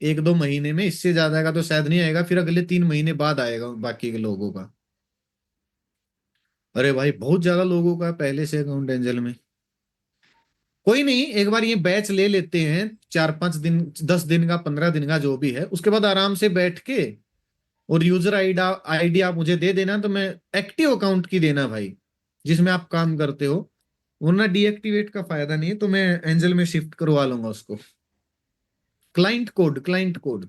1-2 महीने में, इससे ज्यादा का तो शायद नहीं आएगा, फिर अगले 3 महीने बाद आएगा बाकी के लोगों का। अरे भाई बहुत ज्यादा लोगों का पहले से अकाउंट एंजल में। कोई नहीं, एक बार ये बैच ले लेते हैं, 4-5 दिन, 10 दिन का, 15 दिन का, जो भी है, उसके बाद आराम से बैठ के, और यूजर आईडी आप मुझे दे देना, तो मैं एक्टिव अकाउंट की देना भाई, जिसमें आप काम करते हो, वरना डीएक्टिवेट का फायदा नहीं है, तो मैं एंजल में शिफ्ट करवा लूंगा उसको। Client code, client code.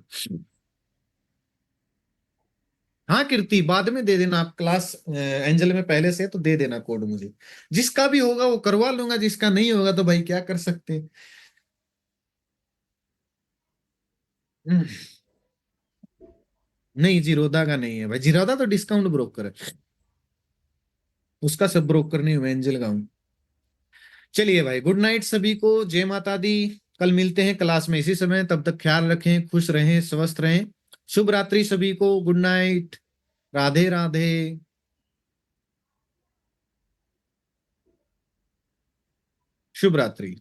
हाँ कीर्ति, बाद में दे देना आप, क्लास एंजल में पहले से है तो दे देना कोड मुझे। जिसका भी होगा वो करवा लूंगा, जिसका नहीं होगा तो भाई क्या कर सकते हैं। हम्म, नहीं जीरोधा का नहीं है भाई, जीरोधा तो डिस्काउंट ब्रोकर है, उसका सब ब्रोकर नहीं, मैं एंजल का हूँ। चलिए भाई, गुड नाइट सभी को, जय माता दी। कल मिलते हैं क्लास में इसी समय, तब तक ख्याल रखें, खुश रहें, स्वस्थ रहें। शुभ रात्रि सभी को, गुड नाइट। राधे राधे। शुभ रात्रि।